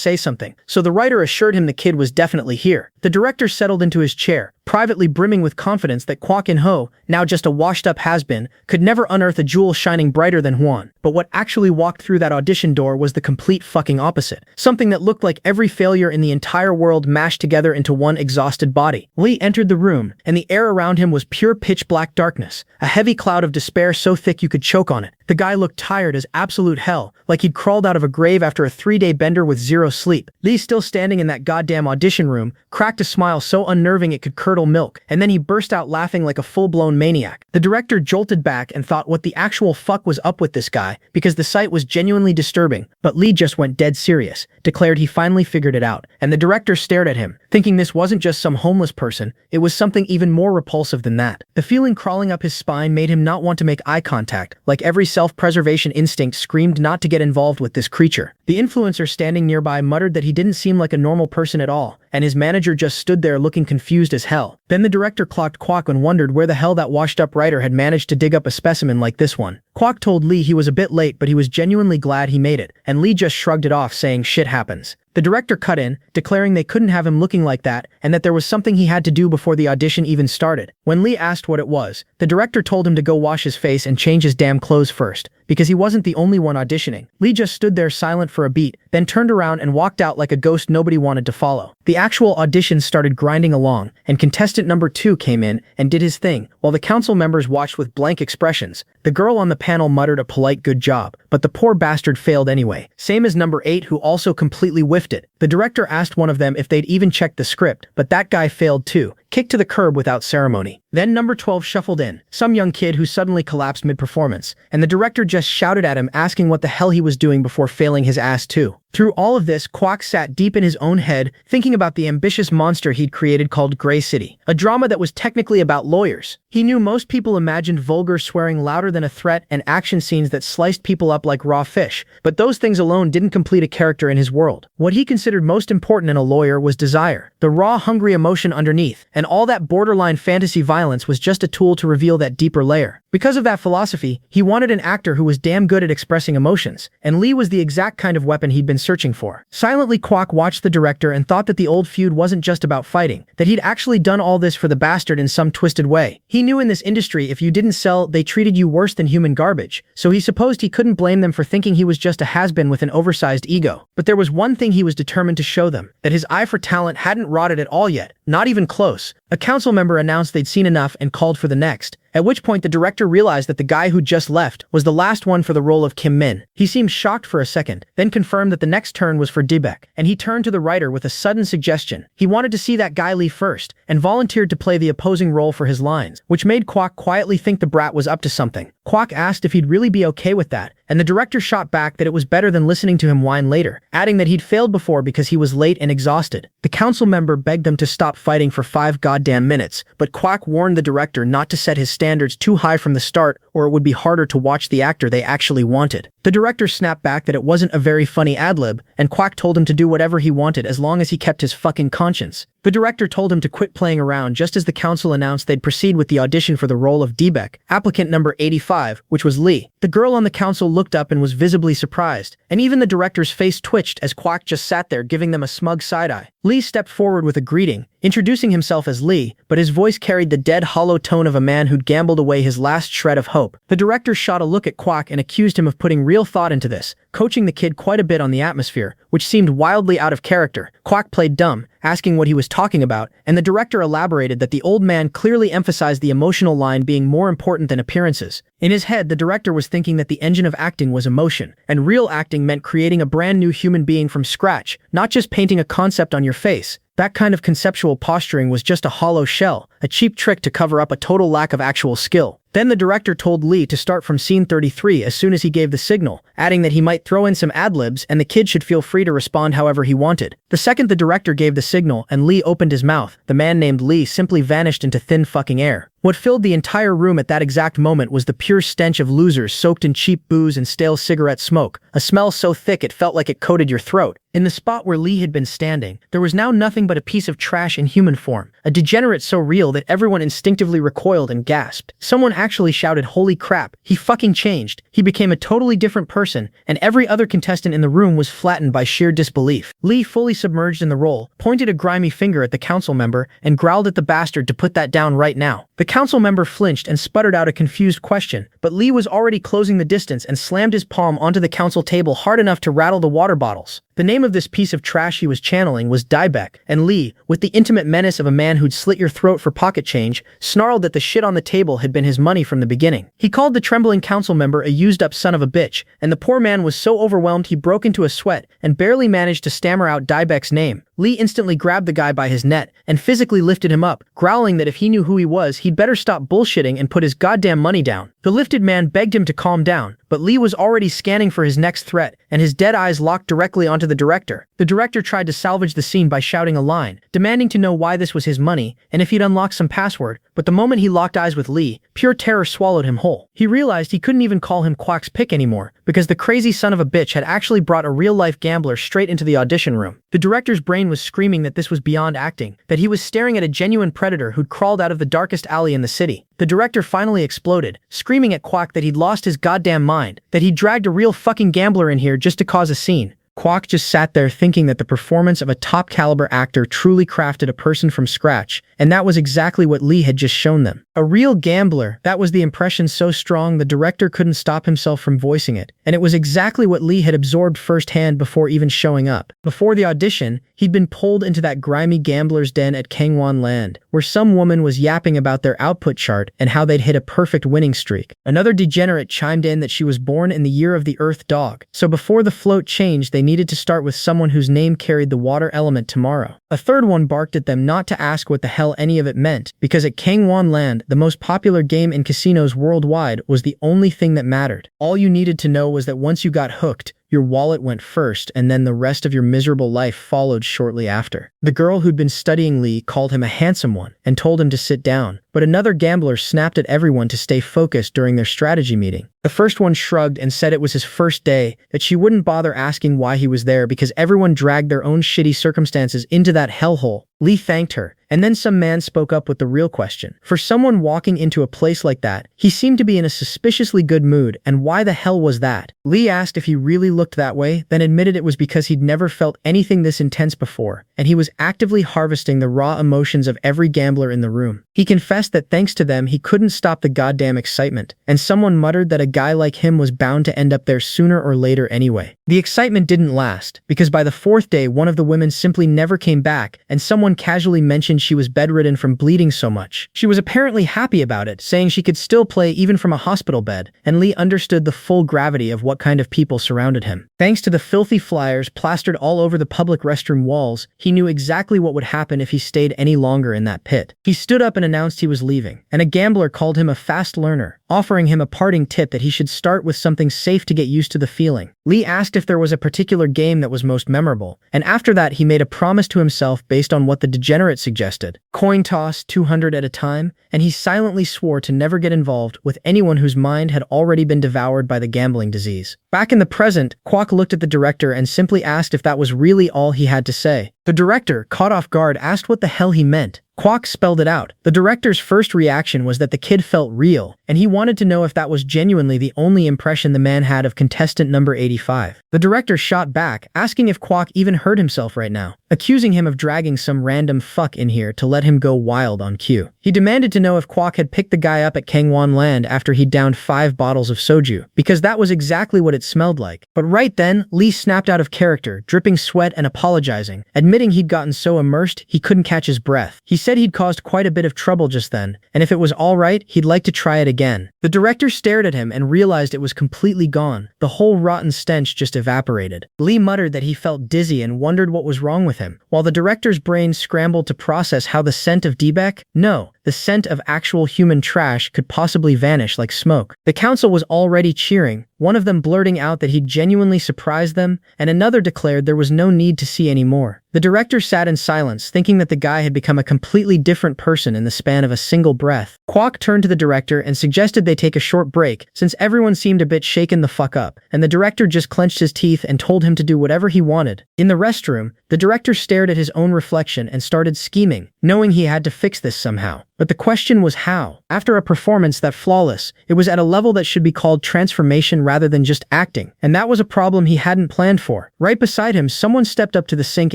say something, so the writer assured him the kid was definitely here. The director settled into his chair, privately brimming with confidence that Kwok In-ho, now just a washed-up has-been, could never unearth a jewel shining brighter than Juan. But what actually walked through that audition door was the complete fucking opposite. Something that looked like every failure in the entire world mashed together into one exhausted body. Lee entered the room, and the air around him was pure pitch-black darkness, a heavy cloud of despair so thick you could choke on it. The guy looked tired as absolute hell, like he'd crawled out of a grave after a 3-day bender with zero sleep. Lee, still standing in that goddamn audition room, cracked a smile so unnerving it could curdle milk, and then he burst out laughing like a full-blown maniac. The director jolted back and thought what the actual fuck was up with this guy, because the sight was genuinely disturbing, but Lee just went dead serious, declared he finally figured it out, and the director stared at him, thinking this wasn't just some homeless person, it was something even more repulsive than that. The feeling crawling up his spine made him not want to make eye contact, like every self-preservation instinct screamed not to get involved with this creature. The influencer standing nearby muttered that he didn't seem like a normal person at all, and his manager just stood there looking confused as hell. Then the director clocked Kwok and wondered where the hell that washed-up writer had managed to dig up a specimen like this one. Kwok told Lee he was a bit late, but he was genuinely glad he made it, and Lee just shrugged it off, saying shit happens. The director cut in, declaring they couldn't have him looking like that, and that there was something he had to do before the audition even started. When Lee asked what it was, the director told him to go wash his face and change his damn clothes first, because he wasn't the only one auditioning. Lee just stood there silent for a beat, then turned around and walked out like a ghost nobody wanted to follow. The actual audition started grinding along, and contestant number 2 came in and did his thing, while the council members watched with blank expressions. The girl on the panel muttered a polite good job, but the poor bastard failed anyway, same as number 8, who also completely whiffed it. The director asked one of them if they'd even checked the script, but that guy failed too, kicked to the curb without ceremony. Then number 12 shuffled in, some young kid who suddenly collapsed mid-performance, and the director just shouted at him asking what the hell he was doing before failing his ass too. Through all of this, Kwok sat deep in his own head, thinking about the ambitious monster he'd created called Gray City, a drama that was technically about lawyers. He knew most people imagined vulgar swearing louder than a threat and action scenes that sliced people up like raw fish, but those things alone didn't complete a character in his world. What he considered most important in a lawyer was desire, the raw, hungry emotion underneath, and all that borderline fantasy violence was just a tool to reveal that deeper layer. Because of that philosophy, he wanted an actor who was damn good at expressing emotions, and Lee was the exact kind of weapon he'd been searching for. Silently, Kwok watched the director and thought that the old feud wasn't just about fighting, that he'd actually done all this for the bastard in some twisted way. He knew in this industry if you didn't sell, they treated you worse than human garbage, so he supposed he couldn't blame them for thinking he was just a has-been with an oversized ego. But there was one thing he was determined to show them, that his eye for talent hadn't rotted at all yet, not even close. A council member announced they'd seen enough and called for the next, at which point the director realized that the guy who just left was the last one for the role of Kim Min. He seemed shocked for a second, then confirmed that the next turn was for Dibek, and he turned to the writer with a sudden suggestion. He wanted to see that guy Lee first, and volunteered to play the opposing role for his lines, which made Kwok quietly think the brat was up to something. Kwok asked if he'd really be okay with that, and the director shot back that it was better than listening to him whine later, adding that he'd failed before because he was late and exhausted. The council member begged them to stop fighting for 5 goddamn minutes, but Kwok warned the director not to set his standards too high from the start, or it would be harder to watch the actor they actually wanted. The director snapped back that it wasn't a very funny ad-lib, and Kwok told him to do whatever he wanted as long as he kept his fucking conscience. The director told him to quit playing around just as the council announced they'd proceed with the audition for the role of Dibek, applicant number 85, which was Lee. The girl on the council looked up and was visibly surprised, and even the director's face twitched as Kwok just sat there giving them a smug side-eye. Lee stepped forward with a greeting, introducing himself as Lee, but his voice carried the dead, hollow tone of a man who'd gambled away his last shred of hope. The director shot a look at Kwok and accused him of putting real thought into this, coaching the kid quite a bit on the atmosphere, which seemed wildly out of character. Quack played dumb, asking what he was talking about, and the director elaborated that the old man clearly emphasized the emotional line being more important than appearances. In his head, the director was thinking that the engine of acting was emotion, and real acting meant creating a brand new human being from scratch, not just painting a concept on your face. That kind of conceptual posturing was just a hollow shell, a cheap trick to cover up a total lack of actual skill. Then the director told Lee to start from scene 33 as soon as he gave the signal, adding that he might throw in some ad-libs and the kid should feel free to respond however he wanted. The second the director gave the signal and Lee opened his mouth, the man named Lee simply vanished into thin fucking air. What filled the entire room at that exact moment was the pure stench of losers soaked in cheap booze and stale cigarette smoke, a smell so thick it felt like it coated your throat. In the spot where Lee had been standing, there was now nothing but a piece of trash in human form, a degenerate so real that everyone instinctively recoiled and gasped. Someone actually shouted, "Holy crap, he fucking changed." He became a totally different person, and every other contestant in the room was flattened by sheer disbelief. Lee, fully submerged in the role, pointed a grimy finger at the council member and growled at the bastard to put that down right now. The council member flinched and sputtered out a confused question, but Lee was already closing the distance and slammed his palm onto the council table hard enough to rattle the water bottles. The name of this piece of trash he was channeling was Diebeck, and Lee, with the intimate menace of a man who'd slit your throat for pocket change, snarled that the shit on the table had been his money from the beginning. He called the trembling council member a used-up son of a bitch, and the poor man was so overwhelmed he broke into a sweat and barely managed to stammer out Diebeck's name. Lee instantly grabbed the guy by his neck and physically lifted him up, growling that if he knew who he was, he'd better stop bullshitting and put his goddamn money down. The lifted man begged him to calm down, but Lee was already scanning for his next threat, and his dead eyes locked directly onto the director. The director tried to salvage the scene by shouting a line, demanding to know why this was his money and if he'd unlocked some password, but the moment he locked eyes with Lee, pure terror swallowed him whole. He realized he couldn't even call him Quack's pick anymore, because the crazy son of a bitch had actually brought a real-life gambler straight into the audition room. The director's brain was screaming that this was beyond acting, that he was staring at a genuine predator who'd crawled out of the darkest alley in the city. The director finally exploded, screaming at Quack that he'd lost his goddamn mind, that he'd dragged a real fucking gambler in here just to cause a scene. Quack just sat there thinking that the performance of a top-caliber actor truly crafted a person from scratch, and that was exactly what Lee had just shown them. A real gambler, that was the impression so strong the director couldn't stop himself from voicing it, and it was exactly what Lee had absorbed firsthand before even showing up. Before the audition, he'd been pulled into that grimy gambler's den at Kangwon Land, where some woman was yapping about their output chart and how they'd hit a perfect winning streak. Another degenerate chimed in that she was born in the year of the Earth Dog, so before the float changed they needed to start with someone whose name carried the water element tomorrow. A third one barked at them not to ask what the hell any of it meant, because at Kangwon Land, the most popular game in casinos worldwide, was the only thing that mattered. All you needed to know was that once you got hooked, your wallet went first, and then the rest of your miserable life followed shortly after. The girl who'd been studying Lee called him a handsome one and told him to sit down, but another gambler snapped at everyone to stay focused during their strategy meeting. The first one shrugged and said it was his first day, that she wouldn't bother asking why he was there because everyone dragged their own shitty circumstances into that hellhole. Lee thanked her, and then some man spoke up with the real question. For someone walking into a place like that, he seemed to be in a suspiciously good mood, and why the hell was that? Lee asked if he really looked that way, then admitted it was because he'd never felt anything this intense before, and he was actively harvesting the raw emotions of every gambler in the room. He confessed that thanks to them, he couldn't stop the goddamn excitement, and someone muttered that a guy like him was bound to end up there sooner or later anyway. The excitement didn't last, because by the fourth day, one of the women simply never came back, and someone casually mentioned she was bedridden from bleeding so much. She was apparently happy about it, saying she could still play even from a hospital bed, and Lee understood the full gravity of what kind of people surrounded him. Thanks to the filthy flyers plastered all over the public restroom walls, he knew exactly what would happen if he stayed any longer in that pit. He stood up and announced he was leaving, and a gambler called him a fast learner, offering him a parting tip that he should start with something safe to get used to the feeling. Lee asked if there was a particular game that was most memorable, and after that he made a promise to himself based on what the degenerate suggested. Coin toss 200 at a time, and he silently swore to never get involved with anyone whose mind had already been devoured by the gambling disease. Back in the present, Quack looked at the director and simply asked if that was really all he had to say. The director, caught off guard, asked what the hell he meant. Quack spelled it out. The director's first reaction was that the kid felt real, and he wanted to know if that was genuinely the only impression the man had of contestant number 85. The director shot back, asking if Kwok even heard himself right now, accusing him of dragging some random fuck in here to let him go wild on cue. He demanded to know if Kwok had picked the guy up at Kangwon Land after he'd downed 5 bottles of soju, because that was exactly what it smelled like. But right then, Lee snapped out of character, dripping sweat and apologizing, admitting he'd gotten so immersed he couldn't catch his breath. He said he'd caused quite a bit of trouble just then, and if it was alright, he'd like to try it again. The director stared at him and realized it was completely gone. The whole rotten stench just evaporated. Lee muttered that he felt dizzy and wondered what was wrong with him, while the director's brain scrambled to process how the scent of Deepak, no, the scent of actual human trash, could possibly vanish like smoke. The council was already cheering, one of them blurting out that he'd genuinely surprised them, and another declared there was no need to see any more. The director sat in silence, thinking that the guy had become a completely different person in the span of a single breath. Kwok turned to the director and suggested they take a short break, since everyone seemed a bit shaken the fuck up, and the director just clenched his teeth and told him to do whatever he wanted. In the restroom, the director stared at his own reflection and started scheming, knowing he had to fix this somehow. But the question was how. After a performance that flawless, it was at a level that should be called transformation rather than just acting, and that was a problem he hadn't planned for. Right beside him, someone stepped up to the sink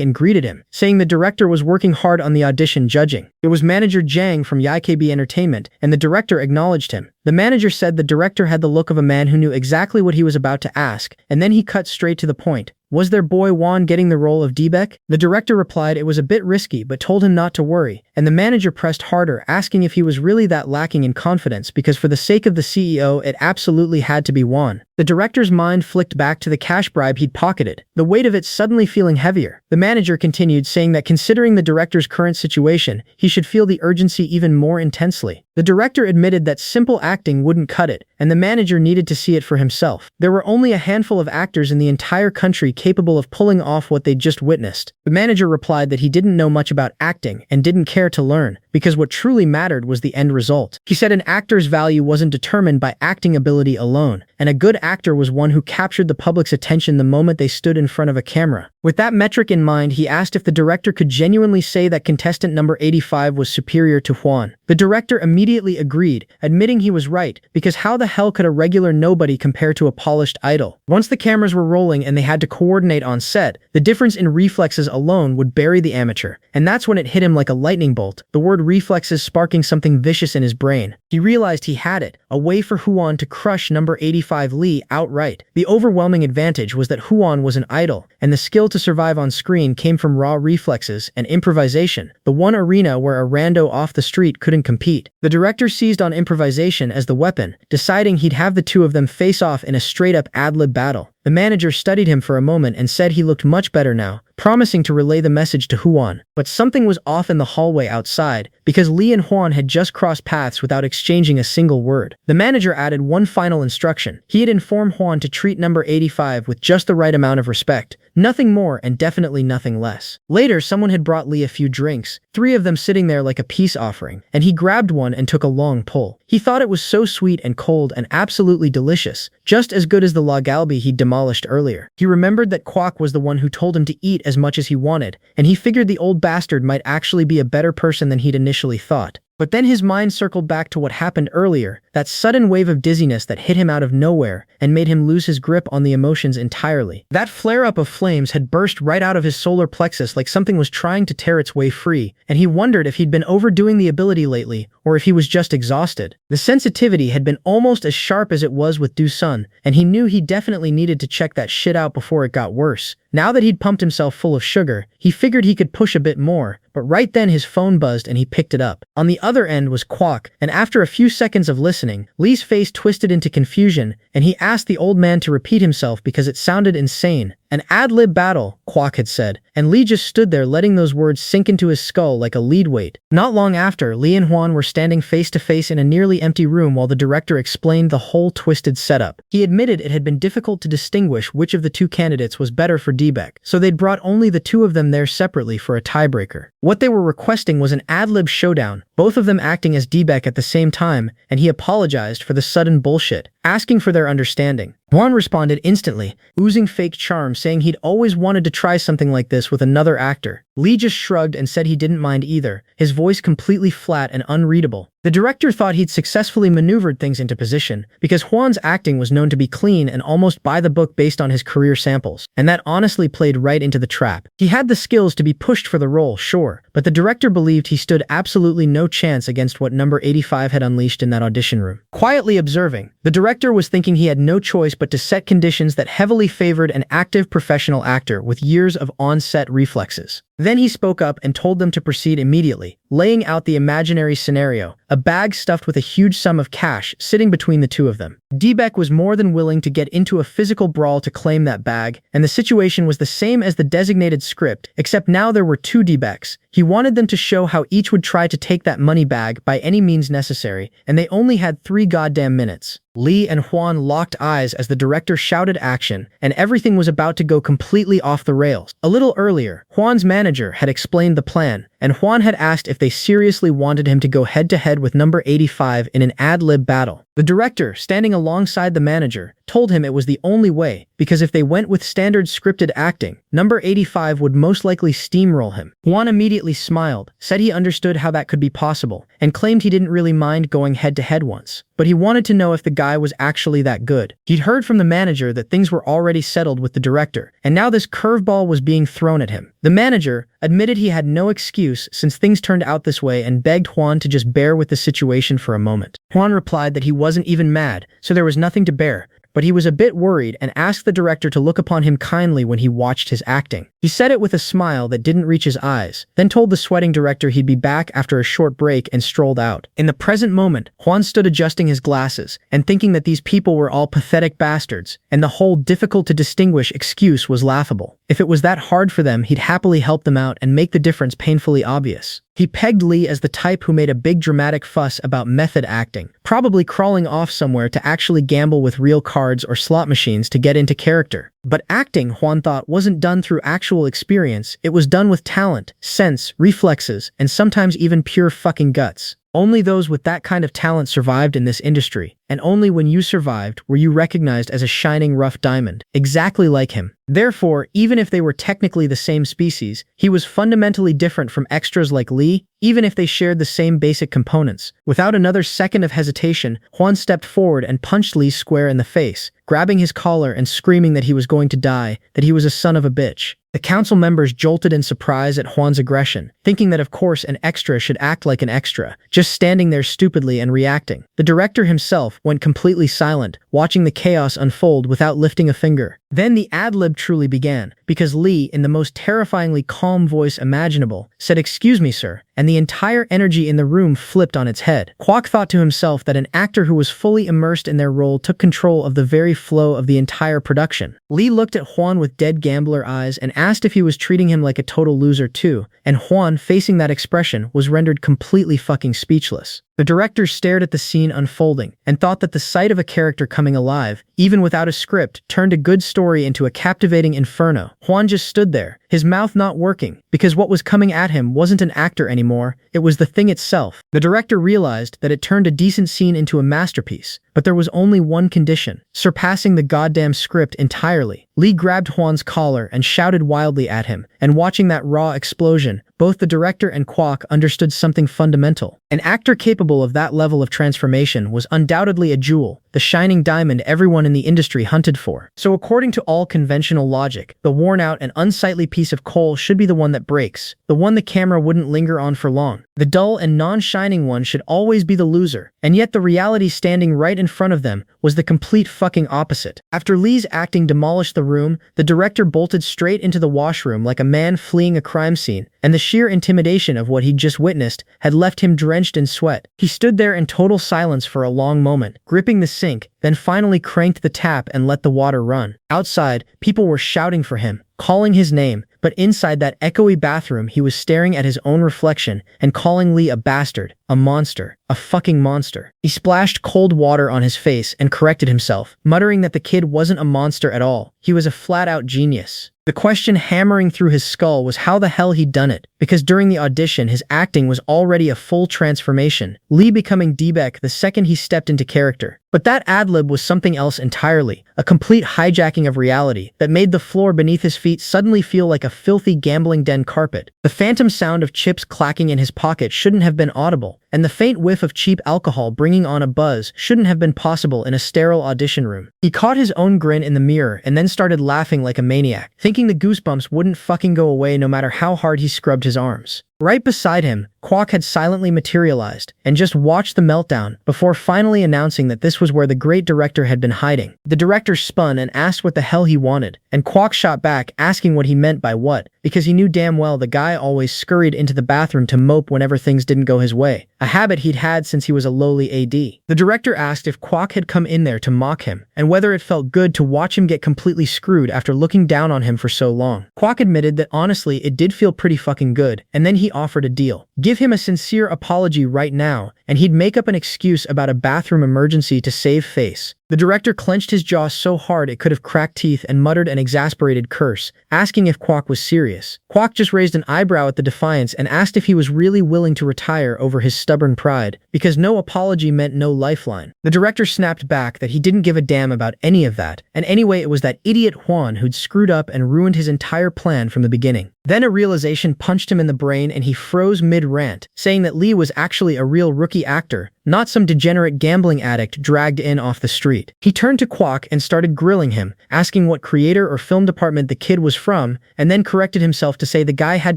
and greeted him, saying the director was working hard on the audition judging. It was manager Jang from YKB Entertainment, and the director acknowledged him. The manager said the director had the look of a man who knew exactly what he was about to ask, and then he cut straight to the point. Was their boy Won getting the role of Deepak? The director replied it was a bit risky but told him not to worry, and the manager pressed harder, asking if he was really that lacking in confidence because for the sake of the CEO it absolutely had to be Won. The director's mind flicked back to the cash bribe he'd pocketed, the weight of it suddenly feeling heavier. The manager continued, saying that considering the director's current situation, he should feel the urgency even more intensely. The director admitted that simple acting wouldn't cut it, and the manager needed to see it for himself. There were only a handful of actors in the entire country capable of pulling off what they'd just witnessed. The manager replied that he didn't know much about acting and didn't care to learn, because what truly mattered was the end result. He said an actor's value wasn't determined by acting ability alone, and a good actor was one who captured the public's attention the moment they stood in front of a camera. With that metric in mind, he asked if the director could genuinely say that contestant number 85 was superior to Hwan. The director immediately agreed, admitting he was right, because how the hell could a regular nobody compare to a polished idol? Once the cameras were rolling and they had to coordinate on set, the difference in reflexes alone would bury the amateur, and that's when it hit him like a lightning bolt, the word reflexes sparking something vicious in his brain. He realized he had it, a way for Hwan to crush number 85 Lee outright. The overwhelming advantage was that Hwan was an idol, and the skill to survive on screen came from raw reflexes and improvisation, the one arena where a rando off the street couldn't compete. The director seized on improvisation as the weapon, deciding he'd have the two of them face off in a straight-up ad-lib battle. The manager studied him for a moment and said he looked much better now, promising to relay the message to Hwan. But something was off in the hallway outside, because Lee and Hwan had just crossed paths without exchanging a single word. The manager added one final instruction. He had informed Hwan to treat number 85 with just the right amount of respect, nothing more and definitely nothing less. Later, someone had brought Lee a few drinks, 3 of them sitting there like a peace offering, and he grabbed one and took a long pull. He thought it was so sweet and cold and absolutely delicious, just as good as the lagalbi he'd demolished earlier. He remembered that Kwok was the one who told him to eat as much as he wanted, and he figured the old bastard might actually be a better person than he'd initially thought. But then his mind circled back to what happened earlier, that sudden wave of dizziness that hit him out of nowhere and made him lose his grip on the emotions entirely. That flare-up of flames had burst right out of his solar plexus like something was trying to tear its way free, and he wondered if he'd been overdoing the ability lately, or if he was just exhausted. The sensitivity had been almost as sharp as it was with Doosun, and he knew he definitely needed to check that shit out before it got worse. Now that he'd pumped himself full of sugar, he figured he could push a bit more, but right then his phone buzzed and he picked it up. On the other end was Kwok, and after a few seconds of listening, Lee's face twisted into confusion, and he asked the old man to repeat himself because it sounded insane. An ad-lib battle, Kwok had said, and Lee just stood there letting those words sink into his skull like a lead weight. Not long after, Lee and Hwan were standing face to face in a nearly empty room while the director explained the whole twisted setup. He admitted it had been difficult to distinguish which of the two candidates was better for Deepak, so they'd brought only the two of them there separately for a tiebreaker. What they were requesting was an ad-lib showdown, both of them acting as Deepak at the same time, and he apologized for the sudden bullshit, asking for their understanding. Hwan responded instantly, oozing fake charm, saying he'd always wanted to try something like this with another actor. Lee just shrugged and said he didn't mind either, his voice completely flat and unreadable. The director thought he'd successfully maneuvered things into position because Hwan's acting was known to be clean and almost by the book based on his career samples, and that honestly played right into the trap. He had the skills to be pushed for the role, sure, but the director believed he stood absolutely no chance against what number 85 had unleashed in that audition room. Quietly observing, the director was thinking he had no choice but to set conditions that heavily favored an active professional actor with years of on-set reflexes. Then he spoke up and told them to proceed immediately, laying out the imaginary scenario, a bag stuffed with a huge sum of cash sitting between the two of them. D-Beck was more than willing to get into a physical brawl to claim that bag, and the situation was the same as the designated script, except now there were two D-Becks. He wanted them to show how each would try to take that money bag by any means necessary, and they only had 3 goddamn minutes. Lee and Hwan locked eyes as the director shouted action, and everything was about to go completely off the rails. A little earlier, Hwan's manager had explained the plan, and Hwan had asked if they seriously wanted him to go head-to-head with number 85 in an ad-lib battle. The director, standing alongside the manager, told him it was the only way, because if they went with standard scripted acting, number 85 would most likely steamroll him. Hwan immediately smiled, said he understood how that could be possible, and claimed he didn't really mind going head-to-head once, but he wanted to know if the guy was actually that good. He'd heard from the manager that things were already settled with the director, and now this curveball was being thrown at him. The manager admitted he had no excuse since things turned out this way and begged Hwan to just bear with the situation for a moment. Hwan replied that he wasn't even mad, so there was nothing to bear, but he was a bit worried and asked the director to look upon him kindly when he watched his acting. He said it with a smile that didn't reach his eyes, then told the sweating director he'd be back after a short break and strolled out. In the present moment, Hwan stood adjusting his glasses and thinking that these people were all pathetic bastards, and the whole difficult-to-distinguish excuse was laughable. If it was that hard for them, he'd happily help them out and make the difference painfully obvious. He pegged Lee as the type who made a big dramatic fuss about method acting, probably crawling off somewhere to actually gamble with real cards or slot machines to get into character. But acting, Hwan thought, wasn't done through actual experience, it was done with talent, sense, reflexes, and sometimes even pure fucking guts. Only those with that kind of talent survived in this industry, and only when you survived were you recognized as a shining rough diamond, exactly like him. Therefore, even if they were technically the same species, he was fundamentally different from extras like Lee, even if they shared the same basic components. Without another second of hesitation, Hwan stepped forward and punched Lee square in the face, grabbing his collar and screaming that he was going to die, that he was a son of a bitch. The council members jolted in surprise at Hwan's aggression, thinking that of course an extra should act like an extra, just standing there stupidly and reacting. The director himself went completely silent, watching the chaos unfold without lifting a finger. Then the ad-lib truly began, because Lee, in the most terrifyingly calm voice imaginable, said, "Excuse me, sir," and the entire energy in the room flipped on its head. Kwok thought to himself that an actor who was fully immersed in their role took control of the very flow of the entire production. Lee looked at Hwan with dead gambler eyes and asked if he was treating him like a total loser too, and Hwan, facing that expression, was rendered completely fucking speechless. The director stared at the scene unfolding and thought that the sight of a character coming alive, even without a script, turned a good story into a captivating inferno. Hwan just stood there, his mouth not working, because what was coming at him wasn't an actor anymore, it was the thing itself. The director realized that it turned a decent scene into a masterpiece, but there was only one condition: surpassing the goddamn script entirely. Lee grabbed Hwan's collar and shouted wildly at him, and watching that raw explosion, both the director and Kwok understood something fundamental. An actor capable of that level of transformation was undoubtedly a jewel, the shining diamond everyone in the industry hunted for. So according to all conventional logic, the worn-out and unsightly piece of coal should be the one that breaks, the one the camera wouldn't linger on for long. The dull and non-shining one should always be the loser, and yet the reality standing right in front of them was the complete fucking opposite. After Lee's acting demolished the room, the director bolted straight into the washroom like a man fleeing a crime scene, and the sheer intimidation of what he'd just witnessed had left him drenched in sweat. He stood there in total silence for a long moment, gripping the sink, then finally cranked the tap and let the water run. Outside, people were shouting for him, calling his name, but inside that echoey bathroom he was staring at his own reflection and calling Lee a bastard, a monster, a fucking monster. He splashed cold water on his face and corrected himself, muttering that the kid wasn't a monster at all. He was a flat-out genius. The question hammering through his skull was how the hell he'd done it, because during the audition his acting was already a full transformation, Lee becoming Debek the second he stepped into character. But that ad-lib was something else entirely, a complete hijacking of reality that made the floor beneath his feet suddenly feel like a filthy gambling den carpet. The phantom sound of chips clacking in his pocket shouldn't have been audible, and the faint whiff of cheap alcohol bringing on a buzz shouldn't have been possible in a sterile audition room. He caught his own grin in the mirror and then started laughing like a maniac, thinking the goosebumps wouldn't fucking go away no matter how hard he scrubbed his arms. Right beside him, Kwok had silently materialized and just watched the meltdown before finally announcing that this was where the great director had been hiding. The director spun and asked what the hell he wanted, and Kwok shot back asking what he meant by what, because he knew damn well the guy always scurried into the bathroom to mope whenever things didn't go his way, a habit he'd had since he was a lowly AD. The director asked if Kwok had come in there to mock him, and whether it felt good to watch him get completely screwed after looking down on him for so long. Kwok admitted that honestly it did feel pretty fucking good, and then he offered a deal. Give him a sincere apology right now, and he'd make up an excuse about a bathroom emergency to save face. The director clenched his jaw so hard it could have cracked teeth and muttered an exasperated curse, asking if Kwok was serious. Kwok just raised an eyebrow at the defiance and asked if he was really willing to retire over his stubborn pride, because no apology meant no lifeline. The director snapped back that he didn't give a damn about any of that, and anyway it was that idiot Juan who'd screwed up and ruined his entire plan from the beginning. Then a realization punched him in the brain and he froze mid-rant, saying that Lee was actually a real rookie actor, not some degenerate gambling addict dragged in off the street. He turned to Kwok and started grilling him, asking what creator or film department the kid was from, and then corrected himself to say the guy had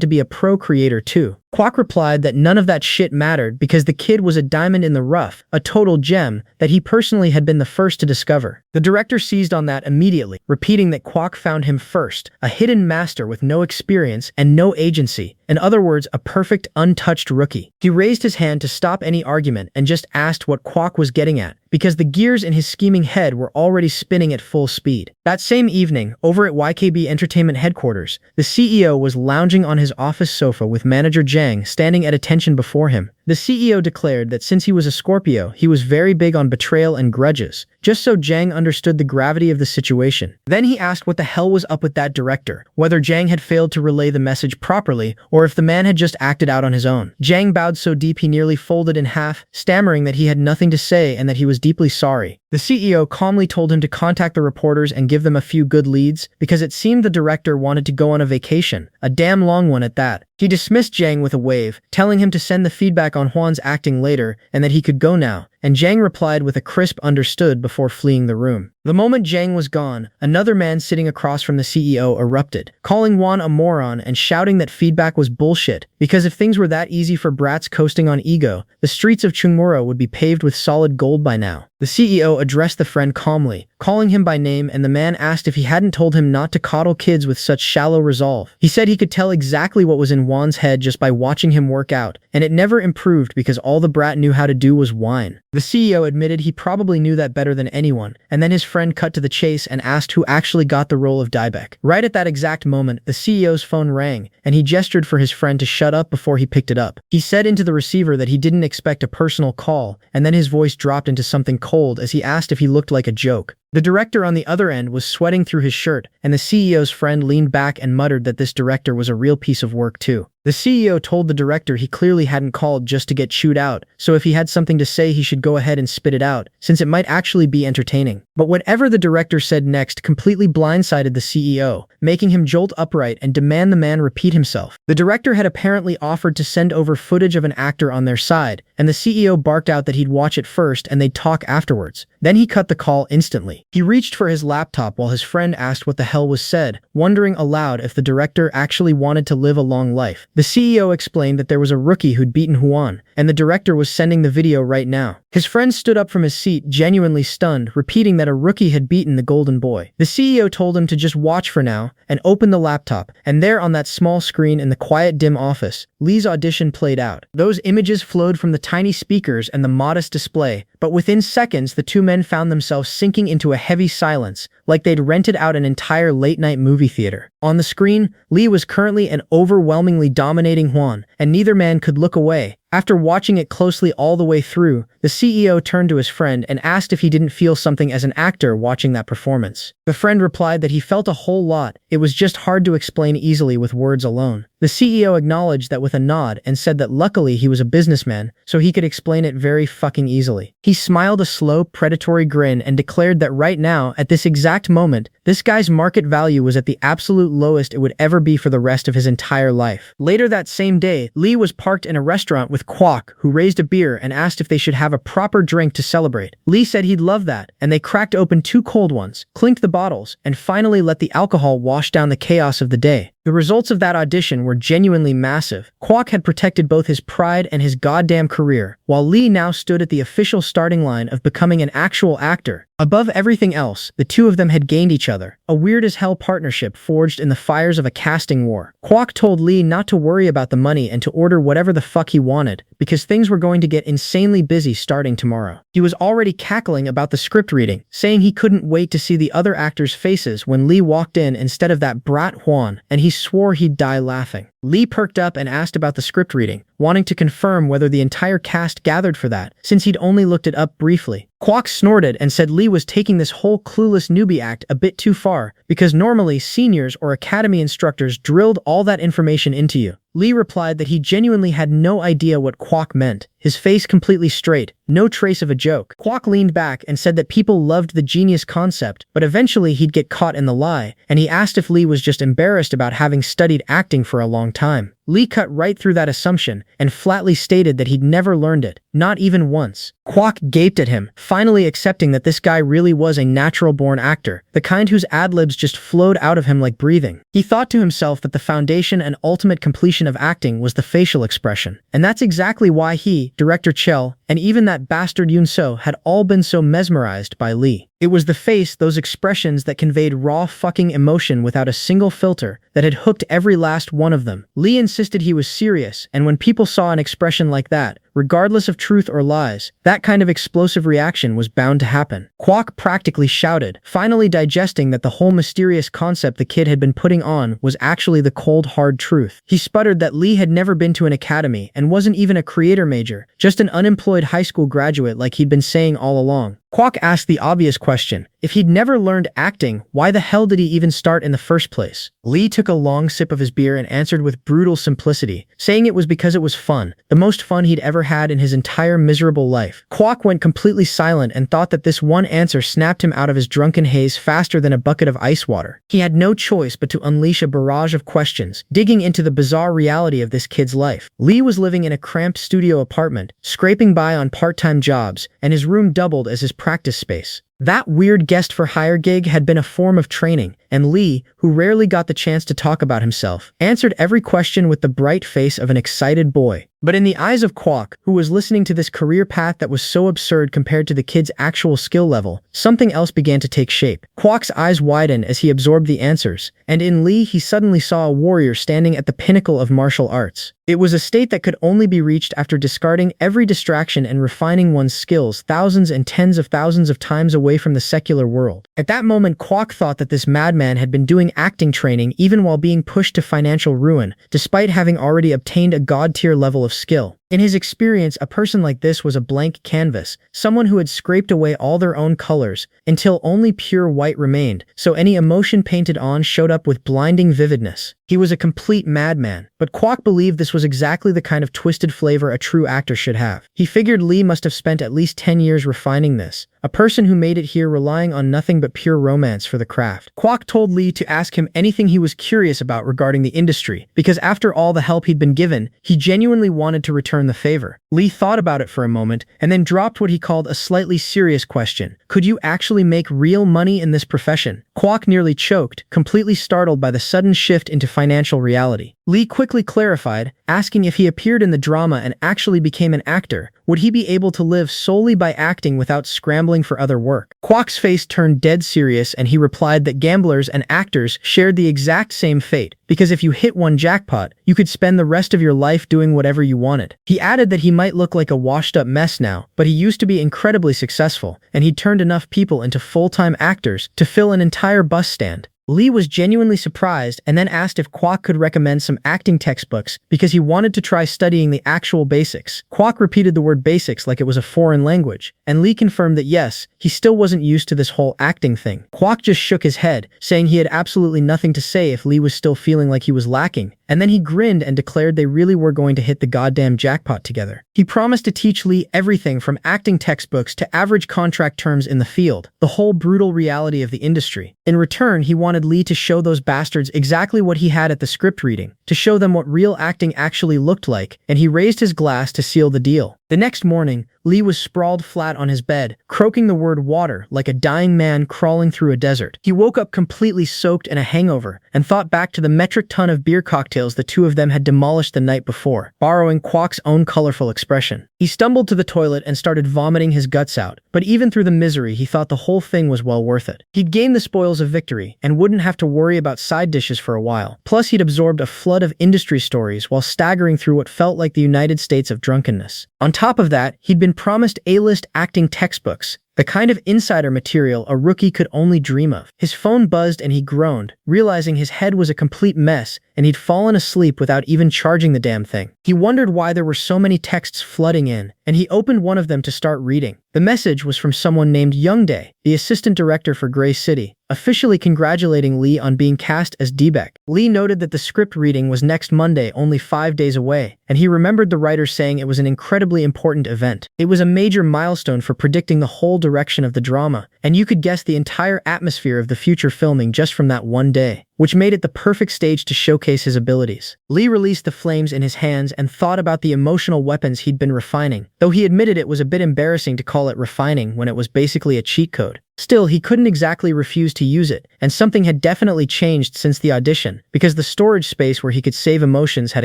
to be a pro creator too. Kwok replied that none of that shit mattered because the kid was a diamond in the rough, a total gem that he personally had been the first to discover. The director seized on that immediately, repeating that Kwok found him first, a hidden master with no experience and no agency, in other words, a perfect, untouched rookie. He raised his hand to stop any argument and just asked what Kwok was getting at, because the gears in his scheming head were already spinning at full speed. That same evening, over at YKB Entertainment headquarters, the CEO was lounging on his office sofa with manager Jang standing at attention before him. The CEO declared that since he was a Scorpio, he was very big on betrayal and grudges, just so Jang understood the gravity of the situation. Then he asked what the hell was up with that director, whether Jang had failed to relay the message properly, or if the man had just acted out on his own. Jang bowed so deep he nearly folded in half, stammering that he had nothing to say and that he was deeply sorry. The CEO calmly told him to contact the reporters and give them a few good leads, because it seemed the director wanted to go on a vacation, a damn long one at that. He dismissed Jang with a wave, telling him to send the feedback on Juan's acting later and that he could go now, and Jang replied with a crisp understood before fleeing the room. The moment Jang was gone, another man sitting across from the CEO erupted, calling Juan a moron and shouting that feedback was bullshit, because if things were that easy for brats coasting on ego, the streets of Chungmuro would be paved with solid gold by now. The CEO addressed the friend calmly, calling him by name, and the man asked if he hadn't told him not to coddle kids with such shallow resolve. He said he could tell exactly what was in Juan's head just by watching him work out, and it never improved because all the brat knew how to do was whine. The CEO admitted he probably knew that better than anyone, and then his friend cut to the chase and asked who actually got the role of Diebeck. Right at that exact moment, the CEO's phone rang, and he gestured for his friend to shut up before he picked it up. He said into the receiver that he didn't expect a personal call, and then his voice dropped into something cold as he asked if he looked like a joke. The director on the other end was sweating through his shirt, and the CEO's friend leaned back and muttered that this director was a real piece of work too. The CEO told the director he clearly hadn't called just to get chewed out, so if he had something to say he should go ahead and spit it out, since it might actually be entertaining. But whatever the director said next completely blindsided the CEO, making him jolt upright and demand the man repeat himself. The director had apparently offered to send over footage of an actor on their side, and the CEO barked out that he'd watch it first and they'd talk afterwards. Then he cut the call instantly. He reached for his laptop while his friend asked what the hell was said, wondering aloud if the director actually wanted to live a long life. The CEO explained that there was a rookie who'd beaten Juan, and the director was sending the video right now. His friend stood up from his seat, genuinely stunned, repeating that a rookie had beaten the golden boy. The CEO told him to just watch for now, and opened the laptop, and there on that small screen in the quiet, dim office, Lee's audition played out. Those images flowed from the tiny speakers and the modest display, but within seconds the two men found themselves sinking into a heavy silence, like they'd rented out an entire late-night movie theater. On the screen, Lee was currently and overwhelmingly dominating Juan, and neither man could look away, After watching it closely all the way through, the CEO turned to his friend and asked if he didn't feel something as an actor watching that performance. The friend replied that he felt a whole lot, it was just hard to explain easily with words alone. The CEO acknowledged that with a nod and said that luckily he was a businessman, so he could explain it very fucking easily. He smiled a slow, predatory grin and declared that right now, at this exact moment, this guy's market value was at the absolute lowest it would ever be for the rest of his entire life. Later that same day, Lee was parked in a restaurant with Kwok, who raised a beer and asked if they should have a proper drink to celebrate. Lee said he'd love that, and they cracked open 2 cold ones, clinked the bottles, and finally let the alcohol wash down the chaos of the day. The results of that audition were genuinely massive. Kwok had protected both his pride and his goddamn career, while Lee now stood at the official starting line of becoming an actual actor. Above everything else, the two of them had gained each other, a weird-as-hell partnership forged in the fires of a casting war. Kwok told Lee not to worry about the money and to order whatever the fuck he wanted, because things were going to get insanely busy starting tomorrow. He was already cackling about the script reading, saying he couldn't wait to see the other actors' faces when Lee walked in instead of that brat Juan, and he swore he'd die laughing. Lee perked up and asked about the script reading, wanting to confirm whether the entire cast gathered for that, since he'd only looked it up briefly. Kwok snorted and said Lee was taking this whole clueless newbie act a bit too far, because normally seniors or academy instructors drilled all that information into you. Lee replied that he genuinely had no idea what Kwok meant, his face completely straight, no trace of a joke. Kwok leaned back and said that people loved the genius concept, but eventually he'd get caught in the lie, and he asked if Lee was just embarrassed about having studied acting for a long time. Lee cut right through that assumption and flatly stated that he'd never learned it, not even once. Kwok gaped at him, finally accepting that this guy really was a natural-born actor, the kind whose ad-libs just flowed out of him like breathing. He thought to himself that the foundation and ultimate completion of acting was the facial expression, and that's exactly why he, director Chell, and even that bastard Yoon-so had all been so mesmerized by Lee. It was the face, those expressions that conveyed raw fucking emotion without a single filter, that had hooked every last one of them. Lee insisted he was serious, and when people saw an expression like that, regardless of truth or lies, that kind of explosive reaction was bound to happen. Kwok practically shouted, finally digesting that the whole mysterious concept the kid had been putting on was actually the cold hard truth. He sputtered that Lee had never been to an academy and wasn't even a creator major, just an unemployed high school graduate like he'd been saying all along. Kwok asked the obvious question. If he'd never learned acting, why the hell did he even start in the first place? Lee took a long sip of his beer and answered with brutal simplicity, saying it was because it was fun, the most fun he'd ever had in his entire miserable life. Kwok went completely silent and thought that this one answer snapped him out of his drunken haze faster than a bucket of ice water. He had no choice but to unleash a barrage of questions, digging into the bizarre reality of this kid's life. Lee was living in a cramped studio apartment, scraping by on part-time jobs, and his room doubled as his practice space. That weird guest-for-hire gig had been a form of training, and Lee, who rarely got the chance to talk about himself, answered every question with the bright face of an excited boy. But in the eyes of Kwok, who was listening to this career path that was so absurd compared to the kid's actual skill level, something else began to take shape. Kwok's eyes widened as he absorbed the answers, and in Lee he suddenly saw a warrior standing at the pinnacle of martial arts. It was a state that could only be reached after discarding every distraction and refining one's skills thousands and tens of thousands of times away from the secular world. At that moment, Kwok thought that this madman had been doing acting training even while being pushed to financial ruin, despite having already obtained a god-tier level of skill. In his experience, a person like this was a blank canvas, someone who had scraped away all their own colors until only pure white remained, so any emotion painted on showed up with blinding vividness. He was a complete madman, but Kwok believed this was exactly the kind of twisted flavor a true actor should have. He figured Lee must have spent at least 10 years refining this, a person who made it here relying on nothing but pure romance for the craft. Kwok told Lee to ask him anything he was curious about regarding the industry, because after all the help he'd been given, he genuinely wanted to return the favor. Lee thought about it for a moment, and then dropped what he called a slightly serious question. Could you actually make real money in this profession? Kwok nearly choked, completely startled by the sudden shift into financial reality. Lee quickly clarified, asking if he appeared in the drama and actually became an actor, would he be able to live solely by acting without scrambling for other work? Kwok's face turned dead serious and he replied that gamblers and actors shared the exact same fate, because if you hit one jackpot, you could spend the rest of your life doing whatever you wanted. He added that he might look like a washed-up mess now, but he used to be incredibly successful, and he'd turned enough people into full-time actors to fill an entire bus stand. Lee was genuinely surprised and then asked if Kwok could recommend some acting textbooks because he wanted to try studying the actual basics. Kwok repeated the word basics like it was a foreign language, and Lee confirmed that yes, he still wasn't used to this whole acting thing. Kwok just shook his head, saying he had absolutely nothing to say if Lee was still feeling like he was lacking, and then he grinned and declared they really were going to hit the goddamn jackpot together. He promised to teach Lee everything from acting textbooks to average contract terms in the field, the whole brutal reality of the industry. In return, he wanted Lee to show those bastards exactly what he had at the script reading, to show them what real acting actually looked like, and he raised his glass to seal the deal. The next morning, Lee was sprawled flat on his bed, croaking the word water like a dying man crawling through a desert. He woke up completely soaked in a hangover and thought back to the metric ton of beer cocktails the two of them had demolished the night before, borrowing Kwok's own colorful expression. He stumbled to the toilet and started vomiting his guts out, but even through the misery, he thought the whole thing was well worth it. He'd gained the spoils of victory and wouldn't have to worry about side dishes for a while. Plus, he'd absorbed a flood of industry stories while staggering through what felt like the United States of drunkenness. On top of that, he'd been promised A-list acting textbooks, the kind of insider material a rookie could only dream of. His phone buzzed and he groaned, realizing his head was a complete mess and he'd fallen asleep without even charging the damn thing. He wondered why there were so many texts flooding in, and he opened one of them to start reading. The message was from someone named Youngdae, the assistant director for Gray City, officially congratulating Lee on being cast as D-Beck. Lee noted that the script reading was next Monday, only 5 days away, and he remembered the writer saying it was an incredibly important event. It was a major milestone for predicting the whole direction of the drama, and you could guess the entire atmosphere of the future filming just from that one day, which made it the perfect stage to showcase his abilities. Lee released the flames in his hands and thought about the emotional weapons he'd been refining, though he admitted it was a bit embarrassing to call it refining when it was basically a cheat code. Still, he couldn't exactly refuse to use it, and something had definitely changed since the audition, because the storage space where he could save emotions had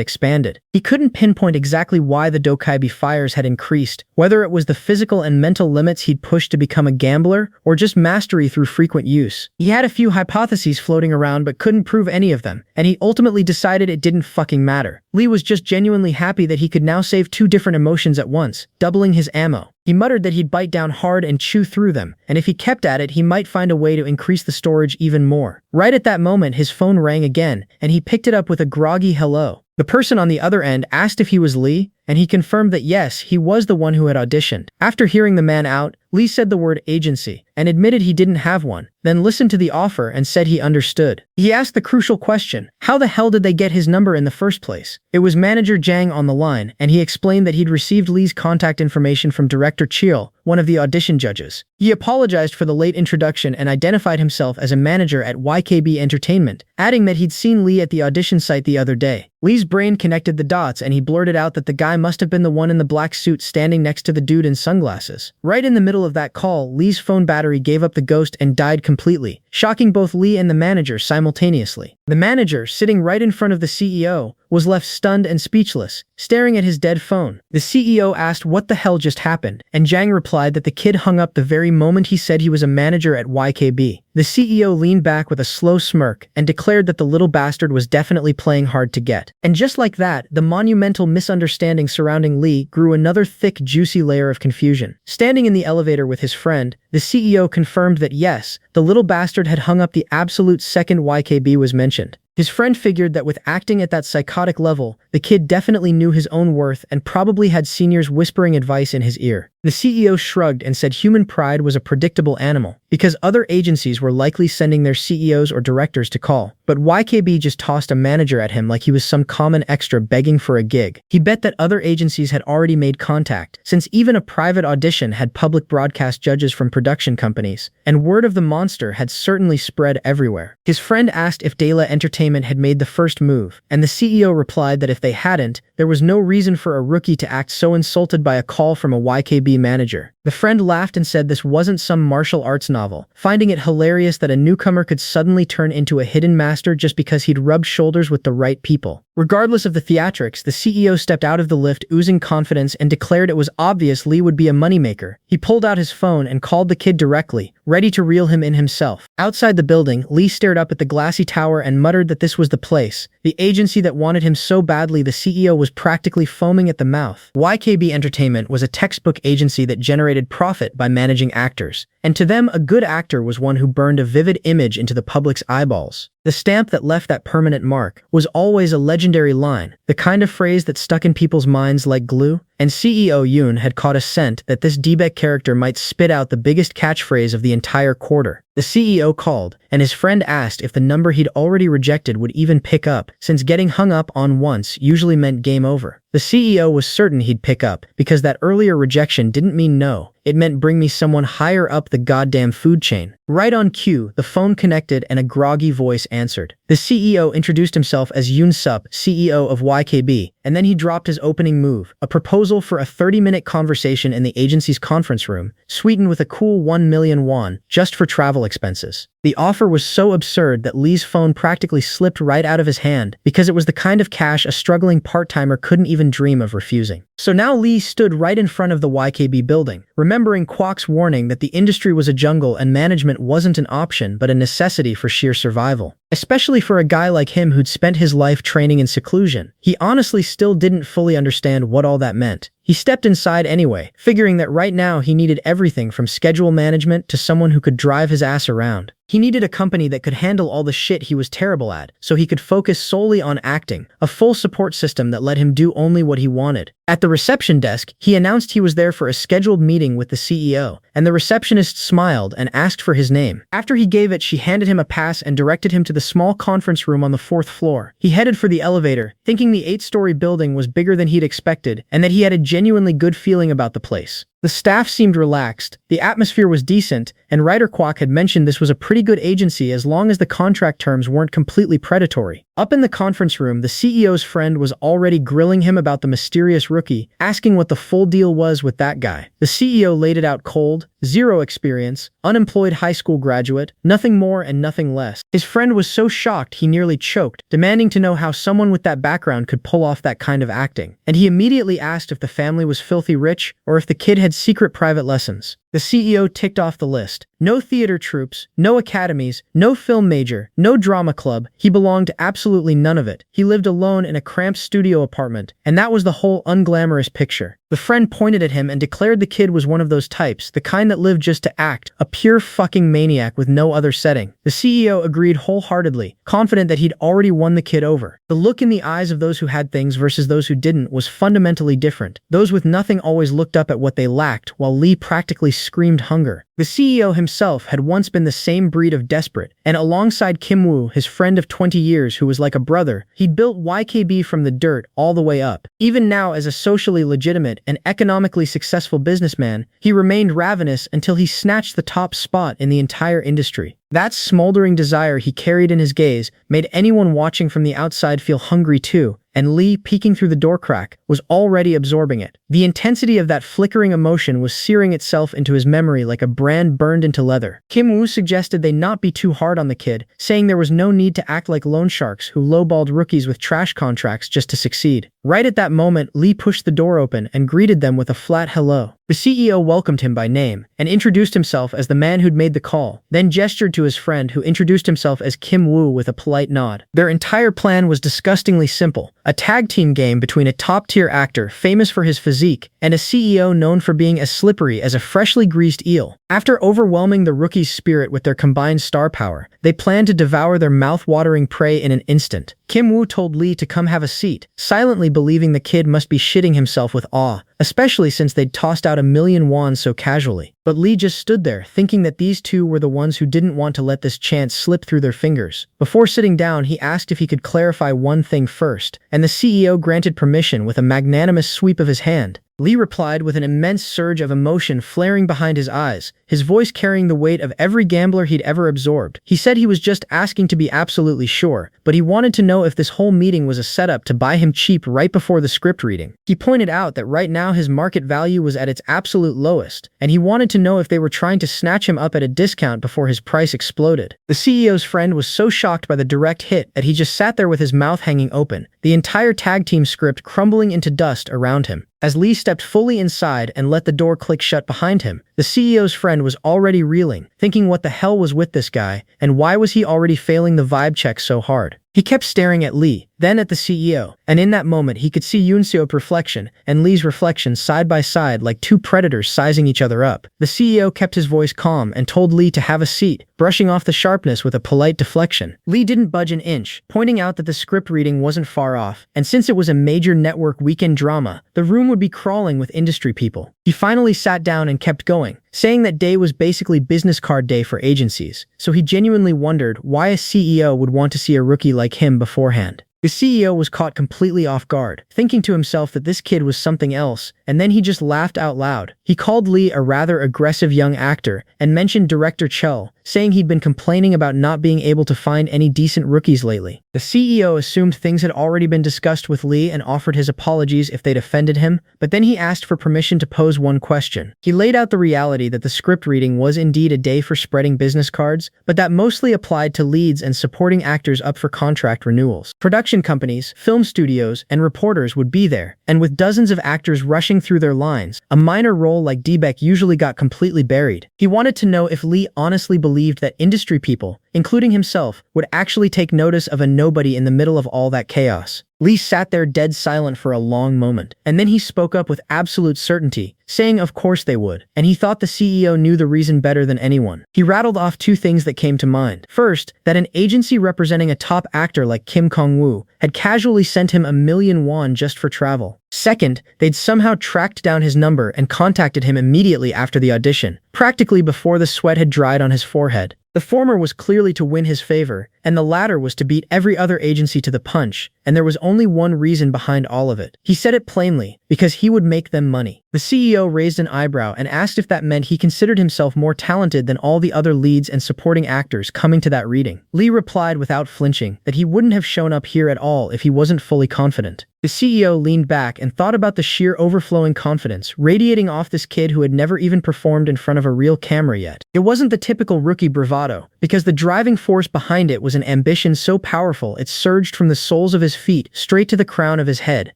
expanded. He couldn't pinpoint exactly why the Dokaibi fires had increased, whether it was the physical and mental limits he'd pushed to become a gambler, or just mastery through frequent use. He had a few hypotheses floating around but couldn't prove any of them, and he ultimately decided it didn't fucking matter. Lee was just genuinely happy that he could now save 2 different emotions at once, doubling his ammo. He muttered that he'd bite down hard and chew through them, and if he kept at it, he might find a way to increase the storage even more. Right at that moment, his phone rang again, and he picked it up with a groggy hello. The person on the other end asked if he was Lee, and he confirmed that yes, he was the one who had auditioned. After hearing the man out, Lee said the word agency, and admitted he didn't have one, then listened to the offer and said he understood. He asked the crucial question, how the hell did they get his number in the first place? It was manager Jang on the line, and he explained that he'd received Lee's contact information from director Cheol, one of the audition judges. He apologized for the late introduction and identified himself as a manager at YKB Entertainment, adding that he'd seen Lee at the audition site the other day. Lee's brain connected the dots and he blurted out that the guy must have been the one in the black suit standing next to the dude in sunglasses. Right in the middle of that call, Lee's phone battery gave up the ghost and died completely, shocking both Lee and the manager simultaneously. The manager, sitting right in front of the CEO, was left stunned and speechless, staring at his dead phone. The CEO asked what the hell just happened, and Jang replied that the kid hung up the very moment he said he was a manager at YKB. The CEO leaned back with a slow smirk and declared that the little bastard was definitely playing hard to get. And just like that, the monumental misunderstanding surrounding Lee grew another thick, juicy layer of confusion. Standing in the elevator with his friend, the CEO confirmed that yes, the little bastard had hung up the absolute second YKB was mentioned. His friend figured that with acting at that psychotic level, the kid definitely knew his own worth and probably had seniors whispering advice in his ear. The CEO shrugged and said human pride was a predictable animal, because other agencies were likely sending their CEOs or directors to call, but YKB just tossed a manager at him like he was some common extra begging for a gig. He bet that other agencies had already made contact, since even a private audition had public broadcast judges from production companies, and word of the monster had certainly spread everywhere. His friend asked if Dela Entertainment had made the first move, and the CEO replied that if they hadn't, there was no reason for a rookie to act so insulted by a call from a YKB manager. The friend laughed and said this wasn't some martial arts novel, finding it hilarious that a newcomer could suddenly turn into a hidden master just because he'd rubbed shoulders with the right people. Regardless of the theatrics, the CEO stepped out of the lift oozing confidence and declared it was obvious Lee would be a moneymaker. He pulled out his phone and called the kid directly, ready to reel him in himself. Outside the building, Lee stared up at the glassy tower and muttered that this was the place, the agency that wanted him so badly the CEO was practically foaming at the mouth. YKB Entertainment was a textbook agency that generated generated profit by managing actors. And to them, a good actor was one who burned a vivid image into the public's eyeballs. The stamp that left that permanent mark was always a legendary line, the kind of phrase that stuck in people's minds like glue. And CEO Yoon had caught a scent that this D-Beck character might spit out the biggest catchphrase of the entire quarter. The CEO called, and his friend asked if the number he'd already rejected would even pick up, since getting hung up on once usually meant game over. The CEO was certain he'd pick up, because that earlier rejection didn't mean no. It meant bring me someone higher up the goddamn food chain. Right on cue, the phone connected and a groggy voice answered. The CEO introduced himself as Yoon Sup, CEO of YKB, and then he dropped his opening move, a proposal for a 30-minute conversation in the agency's conference room, sweetened with a cool 1 million won, just for travel expenses. The offer was so absurd that Lee's phone practically slipped right out of his hand, because it was the kind of cash a struggling part-timer couldn't even dream of refusing. So now Lee stood right in front of the YKB building, remembering Kwok's warning that the industry was a jungle and management wasn't an option but a necessity for sheer survival. Especially for a guy like him who'd spent his life training in seclusion. He honestly still didn't fully understand what all that meant. He stepped inside anyway, figuring that right now he needed everything from schedule management to someone who could drive his ass around. He needed a company that could handle all the shit he was terrible at, so he could focus solely on acting, a full support system that let him do only what he wanted. At the reception desk, he announced he was there for a scheduled meeting with the CEO, and the receptionist smiled and asked for his name. After he gave it, she handed him a pass and directed him to the small conference room on the 4th floor. He headed for the elevator, thinking the 8-story building was bigger than he'd expected, and that he had a genuinely good feeling about the place. The staff seemed relaxed, the atmosphere was decent, and writer Kwok had mentioned this was a pretty good agency as long as the contract terms weren't completely predatory. Up in the conference room, the CEO's friend was already grilling him about the mysterious rookie, asking what the full deal was with that guy. The CEO laid it out cold, 0 experience, unemployed high school graduate, nothing more and nothing less. His friend was so shocked he nearly choked, demanding to know how someone with that background could pull off that kind of acting. And he immediately asked if the family was filthy rich or if the kid had secret private lessons. The CEO ticked off the list. No theater troupes, no academies, no film major, no drama club. He belonged to absolutely none of it. He lived alone in a cramped studio apartment, and that was the whole unglamorous picture. The friend pointed at him and declared the kid was one of those types, the kind that lived just to act, a pure fucking maniac with no other setting. The CEO agreed wholeheartedly, confident that he'd already won the kid over. The look in the eyes of those who had things versus those who didn't was fundamentally different. Those with nothing always looked up at what they lacked, while Lee practically screamed hunger. The CEO himself had once been the same breed of desperate, and alongside Kim Woo, his friend of 20 years who was like a brother, he'd built YKB from the dirt all the way up. Even now, as a socially legitimate and economically successful businessman, he remained ravenous until he snatched the top spot in the entire industry. That smoldering desire he carried in his gaze made anyone watching from the outside feel hungry too, and Lee, peeking through the door crack, was already absorbing it. The intensity of that flickering emotion was searing itself into his memory like a brand burned into leather. Kim Woo suggested they not be too hard on the kid, saying there was no need to act like loan sharks who lowballed rookies with trash contracts just to succeed. Right at that moment, Lee pushed the door open and greeted them with a flat hello. The CEO welcomed him by name and introduced himself as the man who'd made the call, then gestured to his friend who introduced himself as Kim Woo with a polite nod. Their entire plan was disgustingly simple, a tag team game between a top-tier actor famous for his physique and a CEO known for being as slippery as a freshly greased eel. After overwhelming the rookie's spirit with their combined star power, they planned to devour their mouth-watering prey in an instant. Kim Woo told Lee to come have a seat, silently believing the kid must be shitting himself with awe, especially since they'd tossed out 1 million won so casually. But Lee just stood there, thinking that these two were the ones who didn't want to let this chance slip through their fingers. Before sitting down, he asked if he could clarify one thing first, and the CEO granted permission with a magnanimous sweep of his hand. Lee replied with an immense surge of emotion flaring behind his eyes, his voice carrying the weight of every gambler he'd ever absorbed. He said he was just asking to be absolutely sure, but he wanted to know if this whole meeting was a setup to buy him cheap right before the script reading. He pointed out that right now his market value was at its absolute lowest, and he wanted to know if they were trying to snatch him up at a discount before his price exploded. The CEO's friend was so shocked by the direct hit that he just sat there with his mouth hanging open, the entire tag team script crumbling into dust around him. As Lee stepped fully inside and let the door click shut behind him, The CEO's friend was already reeling, thinking what the hell was with this guy, and why was he already failing the vibe check so hard. He kept staring at Lee, then at the CEO, and in that moment he could see Yoonseop's reflection and Lee's reflection side by side like two predators sizing each other up. The CEO kept his voice calm and told Lee to have a seat, brushing off the sharpness with a polite deflection. Lee didn't budge an inch, pointing out that the script reading wasn't far off, and since it was a major network weekend drama, the room would be crawling with industry people. He finally sat down and kept going, saying that day was basically business card day for agencies, so he genuinely wondered why a CEO would want to see a rookie like him beforehand. The CEO was caught completely off guard, thinking to himself that this kid was something else, and then he just laughed out loud. He called Lee a rather aggressive young actor and mentioned director Chell, saying he'd been complaining about not being able to find any decent rookies lately. The CEO assumed things had already been discussed with Lee and offered his apologies if they'd offended him, but then he asked for permission to pose one question. He laid out the reality that the script reading was indeed a day for spreading business cards, but that mostly applied to leads and supporting actors up for contract renewals. Production companies, film studios, and reporters would be there, and with dozens of actors rushing through their lines, a minor role like Deebeck usually got completely buried. He wanted to know if Lee honestly believed that industry people, including himself, would actually take notice of a nobody in the middle of all that chaos. Lee sat there dead silent for a long moment, and then he spoke up with absolute certainty, saying of course they would, and he thought the CEO knew the reason better than anyone. He rattled off two things that came to mind. First, that an agency representing a top actor like Kim Kong-woo had casually sent him $1,000,000 just for travel. Second, they'd somehow tracked down his number and contacted him immediately after the audition, practically before the sweat had dried on his forehead. The former was clearly to win his favor, and the latter was to beat every other agency to the punch, and there was only one reason behind all of it. He said it plainly, because he would make them money. The CEO raised an eyebrow and asked if that meant he considered himself more talented than all the other leads and supporting actors coming to that reading. Lee replied without flinching that he wouldn't have shown up here at all if he wasn't fully confident. The CEO leaned back and thought about the sheer overflowing confidence radiating off this kid who had never even performed in front of a real camera yet. It wasn't the typical rookie bravado, because the driving force behind it was an ambition so powerful it surged from the soles of his feet straight to the crown of his head.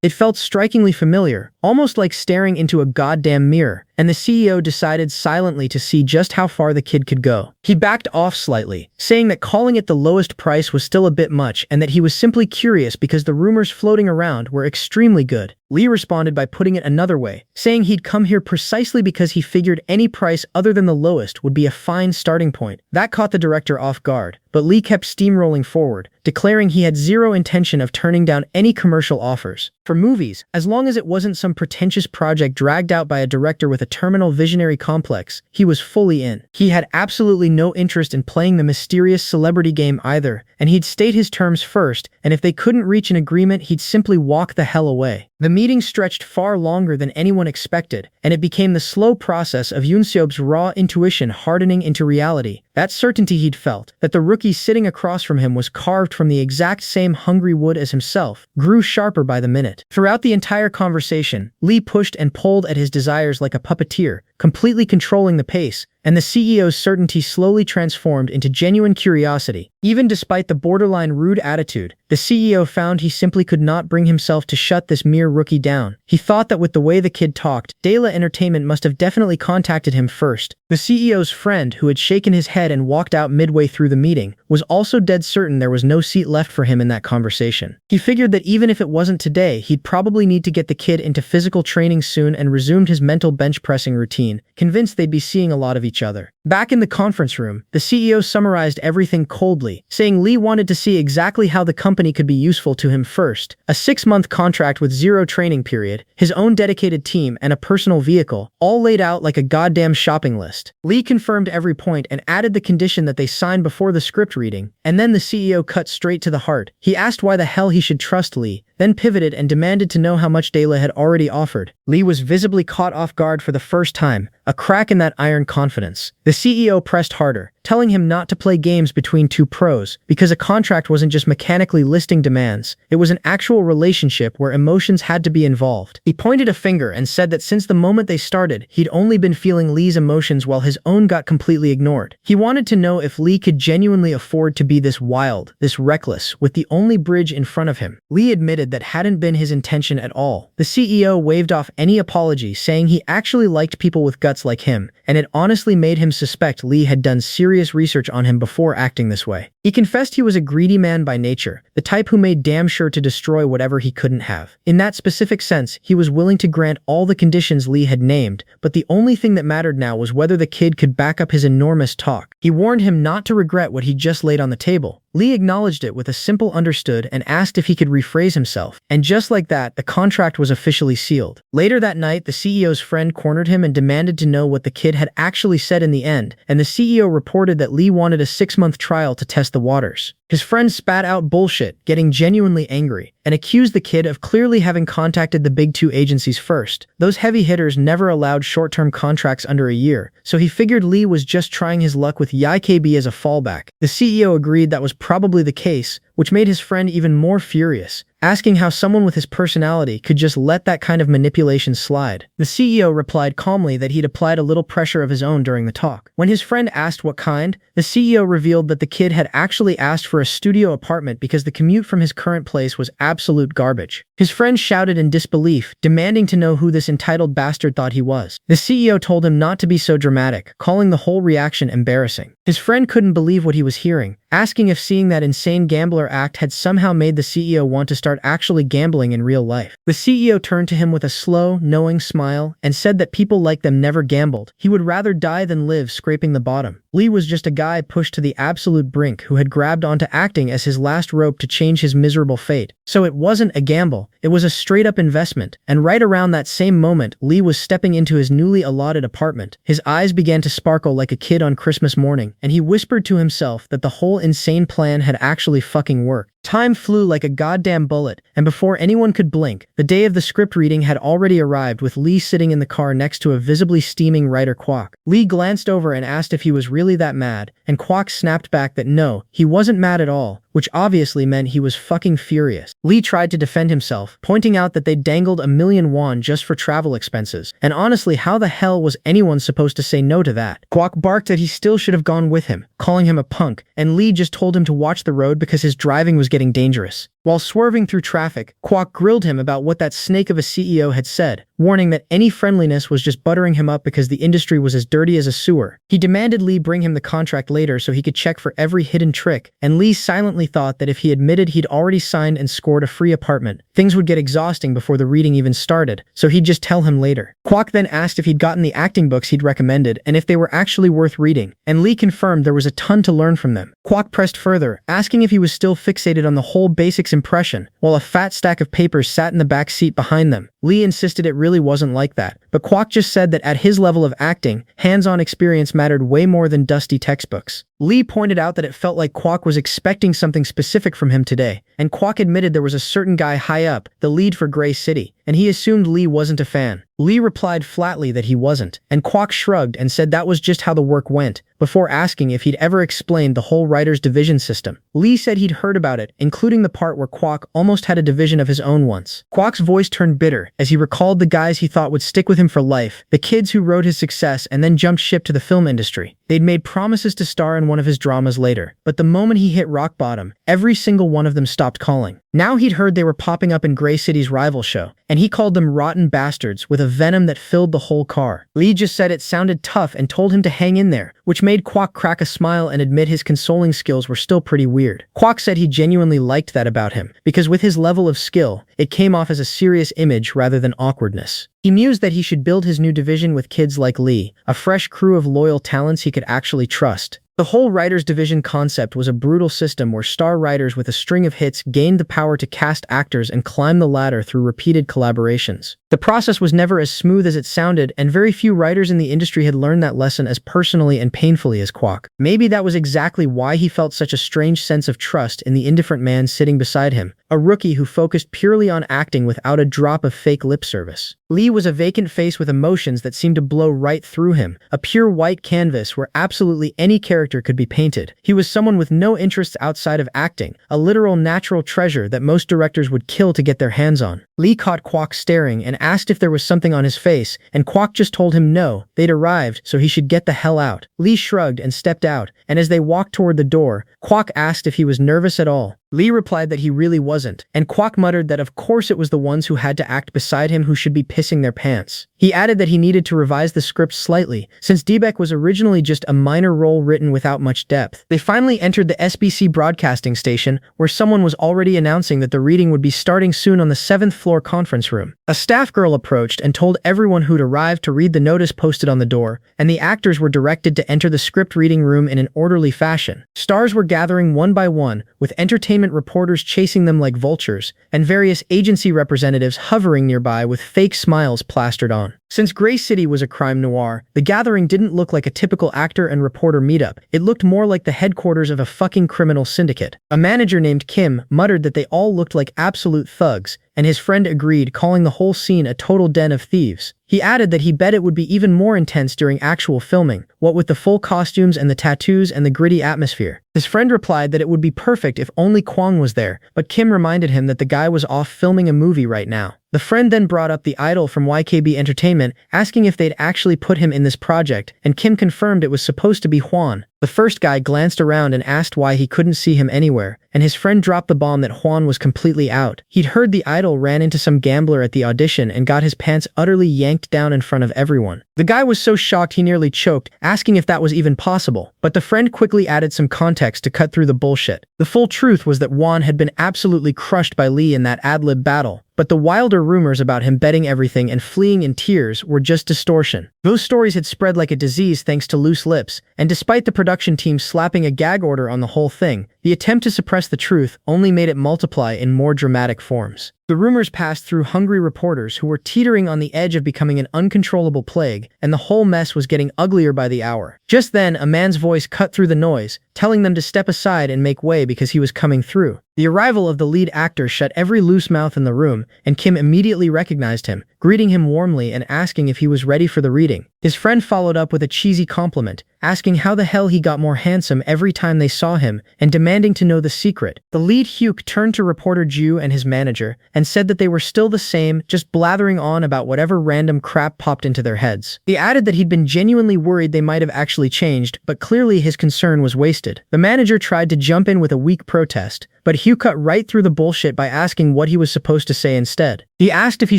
It felt strikingly familiar, almost like staring into a goddamn mirror, and the CEO decided silently to see just how far the kid could go. He backed off slightly, saying that calling it the lowest price was still a bit much and that he was simply curious because the rumors floating around were extremely good. Lee responded by putting it another way, saying he'd come here precisely because he figured any price other than the lowest would be a fine starting point. That caught the director off guard, but Lee kept steamrolling forward, declaring he had zero intention of turning down any commercial offers. For movies, as long as it wasn't some pretentious project dragged out by a director with a terminal visionary complex, he was fully in. He had absolutely no interest in playing the mysterious celebrity game either, and he'd state his terms first, and if they couldn't reach an agreement, he'd simply walk the hell away. The meeting stretched far longer than anyone expected, and it became the slow process of Yoonseop's raw intuition hardening into reality. That certainty he'd felt, that the rookie sitting across from him was carved from the exact same hungry wood as himself, grew sharper by the minute. Throughout the entire conversation, Lee pushed and pulled at his desires like a puppeteer, completely controlling the pace, and the CEO's certainty slowly transformed into genuine curiosity. Even despite the borderline rude attitude, the CEO found he simply could not bring himself to shut this mere rookie down. He thought that with the way the kid talked, Dela Entertainment must have definitely contacted him first. The CEO's friend, who had shaken his head and walked out midway through the meeting, was also dead certain there was no seat left for him in that conversation. He figured that even if it wasn't today, he'd probably need to get the kid into physical training soon and resumed his mental bench pressing routine, convinced they'd be seeing a lot of each other. Back in the conference room, the CEO summarized everything coldly, saying Lee wanted to see exactly how the company could be useful to him first. A 6-month contract with zero training period, his own dedicated team, and a personal vehicle, all laid out like a goddamn shopping list. Lee confirmed every point and added the condition that they signed before the script reading, and then the CEO cut straight to the heart. He asked why the hell he should trust Lee, then pivoted and demanded to know how much Dela had already offered. Lee was visibly caught off guard for the first time, a crack in that iron confidence. The CEO pressed harder, telling him not to play games between two pros, because a contract wasn't just mechanically listing demands, it was an actual relationship where emotions had to be involved. He pointed a finger and said that since the moment they started, he'd only been feeling Lee's emotions while his own got completely ignored. He wanted to know if Lee could genuinely afford to be this wild, this reckless, with the only bridge in front of him. Lee admitted that hadn't been his intention at all. The CEO waved off any apology, saying he actually liked people with guts like him, and it honestly made him suspect Lee had done serious research on him before acting this way. He confessed he was a greedy man by nature, the type who made damn sure to destroy whatever he couldn't have. In that specific sense, he was willing to grant all the conditions Lee had named, but the only thing that mattered now was whether the kid could back up his enormous talk. He warned him not to regret what he just laid on the table. Lee acknowledged it with a simple understood and asked if he could rephrase himself, and just like that, the contract was officially sealed. Later that night, the CEO's friend cornered him and demanded to know what the kid had actually said in the end, and the CEO reported that Lee wanted a 6-month trial to test the waters. His friend spat out bullshit, getting genuinely angry, and accused the kid of clearly having contacted the big two agencies first. Those heavy hitters never allowed short-term contracts under a year, so he figured Lee was just trying his luck with Yahello as a fallback. The CEO agreed that was probably the case, which made his friend even more furious, asking how someone with his personality could just let that kind of manipulation slide. The CEO replied calmly that he'd applied a little pressure of his own during the talk. When his friend asked what kind, the CEO revealed that the kid had actually asked for a studio apartment because the commute from his current place was absolute garbage. His friend shouted in disbelief, demanding to know who this entitled bastard thought he was. The CEO told him not to be so dramatic, calling the whole reaction embarrassing. His friend couldn't believe what he was hearing, asking if seeing that insane gambler act had somehow made the CEO want to start actually gambling in real life. The CEO turned to him with a slow, knowing smile and said that people like them never gambled. He would rather die than live scraping the bottom. Lee was just a guy pushed to the absolute brink who had grabbed onto acting as his last rope to change his miserable fate. So it wasn't a gamble, it was a straight-up investment. And right around that same moment, Lee was stepping into his newly allotted apartment. His eyes began to sparkle like a kid on Christmas morning, and he whispered to himself that the whole insane plan had actually fucking worked. Time flew like a goddamn bullet, and before anyone could blink, the day of the script reading had already arrived with Lee sitting in the car next to a visibly steaming writer Kwok. Lee glanced over and asked if he was really that mad, and Kwok snapped back that no, he wasn't mad at all, which obviously meant he was fucking furious. Lee tried to defend himself, pointing out that they dangled a million won just for travel expenses, and honestly, how the hell was anyone supposed to say no to that? Kwok barked that he still should have gone with him, calling him a punk, and Lee just told him to watch the road because his driving was getting dangerous. While swerving through traffic, Kwok grilled him about what that snake of a CEO had said, warning that any friendliness was just buttering him up because the industry was as dirty as a sewer. He demanded Lee bring him the contract later so he could check for every hidden trick, and Lee silently thought that if he admitted he'd already signed and scored a free apartment, things would get exhausting before the reading even started, so he'd just tell him later. Kwok then asked if he'd gotten the acting books he'd recommended and if they were actually worth reading, and Lee confirmed there was a ton to learn from them. Kwok pressed further, asking if he was still fixated on the whole basics impression, while a fat stack of papers sat in the back seat behind them. Lee insisted it really wasn't like that, but Kwok just said that at his level of acting, hands-on experience mattered way more than dusty textbooks. Lee pointed out that it felt like Kwok was expecting something specific from him today, and Kwok admitted there was a certain guy high up, the lead for Gray City, and he assumed Lee wasn't a fan. Lee replied flatly that he wasn't, and Kwok shrugged and said that was just how the work went, before asking if he'd ever explained the whole writer's division system. Lee said he'd heard about it, including the part where Kwok almost had a division of his own once. Kwok's voice turned bitter as he recalled the guys he thought would stick with him for life, the kids who rode his success and then jumped ship to the film industry. They'd made promises to star in one of his dramas later, but the moment he hit rock bottom, every single one of them stopped calling. Now he'd heard they were popping up in Gray City's rival show, and he called them rotten bastards with a venom that filled the whole car. Lee just said it sounded tough and told him to hang in there, which made Kwok crack a smile and admit his consoling skills were still pretty weird. Kwok said he genuinely liked that about him, because with his level of skill, it came off as a serious image rather than awkwardness. He mused that he should build his new division with kids like Lee, a fresh crew of loyal talents he could actually trust. The whole writers' division concept was a brutal system where star writers with a string of hits gained the power to cast actors and climb the ladder through repeated collaborations. The process was never as smooth as it sounded, and very few writers in the industry had learned that lesson as personally and painfully as Kwok. Maybe that was exactly why he felt such a strange sense of trust in the indifferent man sitting beside him, a rookie who focused purely on acting without a drop of fake lip service. Lee was a vacant face with emotions that seemed to blow right through him, a pure white canvas where absolutely any character character could be painted. He was someone with no interests outside of acting, a literal natural treasure that most directors would kill to get their hands on. Lee caught Kwok staring and asked if there was something on his face, and Kwok just told him no, they'd arrived, so he should get the hell out. Lee shrugged and stepped out, and as they walked toward the door, Kwok asked if he was nervous at all. Lee replied that he really wasn't, and Kwok muttered that of course it was the ones who had to act beside him who should be pissing their pants. He added that he needed to revise the script slightly, since Debek was originally just a minor role written without much depth. They finally entered the SBC broadcasting station, where someone was already announcing that the reading would be starting soon on the 7th floor conference room. A staff girl approached and told everyone who'd arrived to read the notice posted on the door, and the actors were directed to enter the script reading room in an orderly fashion. Stars were gathering one by one, with entertainment reporters chasing them like vultures, and various agency representatives hovering nearby with fake smiles plastered on. Since Grey City was a crime noir, the gathering didn't look like a typical actor and reporter meetup. It looked more like the headquarters of a fucking criminal syndicate. A manager named Kim muttered that they all looked like absolute thugs, and his friend agreed, calling the whole scene a total den of thieves. He added that he bet it would be even more intense during actual filming, what with the full costumes and the tattoos and the gritty atmosphere. His friend replied that it would be perfect if only Kwong was there, but Kim reminded him that the guy was off filming a movie right now. The friend then brought up the idol from YKB Entertainment, asking if they'd actually put him in this project, and Kim confirmed it was supposed to be Hwan. The first guy glanced around and asked why he couldn't see him anywhere, and his friend dropped the bomb that Hwan was completely out. He'd heard the idol ran into some gambler at the audition and got his pants utterly yanked down in front of everyone. The guy was so shocked he nearly choked, asking if that was even possible, but the friend quickly added some context to cut through the bullshit. The full truth was that Hwan had been absolutely crushed by Lee in that ad-lib battle, but the wilder rumors about him betting everything and fleeing in tears were just distortion. Those stories had spread like a disease thanks to loose lips, and despite the production team slapping a gag order on the whole thing, the attempt to suppress the truth only made it multiply in more dramatic forms. The rumors passed through hungry reporters who were teetering on the edge of becoming an uncontrollable plague, and the whole mess was getting uglier by the hour. Just then, a man's voice cut through the noise, telling them to step aside and make way because he was coming through. The arrival of the lead actor shut every loose mouth in the room, and Kim immediately recognized him, greeting him warmly and asking if he was ready for the reading. His friend followed up with a cheesy compliment, asking how the hell he got more handsome every time they saw him, and demanding to know the secret. The lead Hyuk turned to reporter Ju and his manager, and said that they were still the same, just blathering on about whatever random crap popped into their heads. He added that he'd been genuinely worried they might have actually changed, but clearly his concern was wasted. The manager tried to jump in with a weak protest, but Hugh cut right through the bullshit by asking what he was supposed to say instead. He asked if he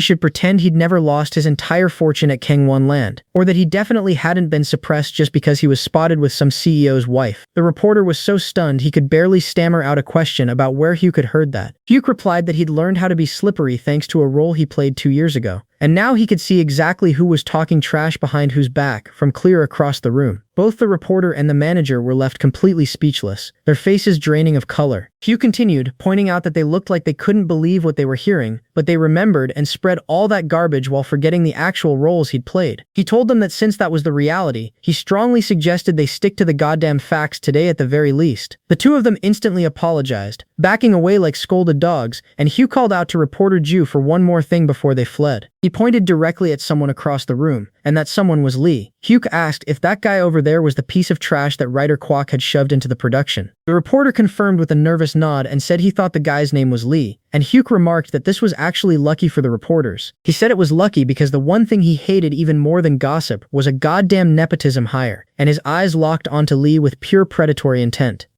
should pretend he'd never lost his entire fortune at Kangwon Land, or that he definitely hadn't been suppressed just because he was spotted with some CEO's wife. The reporter was so stunned he could barely stammer out a question about where Hugh had heard that. Hugh replied that he'd learned how to be slippery thanks to a role he played 2 years ago, and now he could see exactly who was talking trash behind whose back from clear across the room. Both the reporter and the manager were left completely speechless, their faces draining of color. Hugh continued, pointing out that they looked like they couldn't believe what they were hearing, but they remembered and spread all that garbage while forgetting the actual roles he'd played. He told them that since that was the reality, he strongly suggested they stick to the goddamn facts today at the very least. The two of them instantly apologized, backing away like scolded dogs, and Hugh called out to reporter Ju for one more thing before they fled. He pointed directly at someone across the room, and that someone was Lee. Hugh asked if that guy over there was the piece of trash that writer Kwok had shoved into the production. The reporter confirmed with a nervous nod and said he thought the guy's name was Lee, and Hugh remarked that this was actually lucky for the reporters. He said it was lucky because the one thing he hated even more than gossip was a goddamn nepotism hire, and his eyes locked onto Lee with pure predatory intent.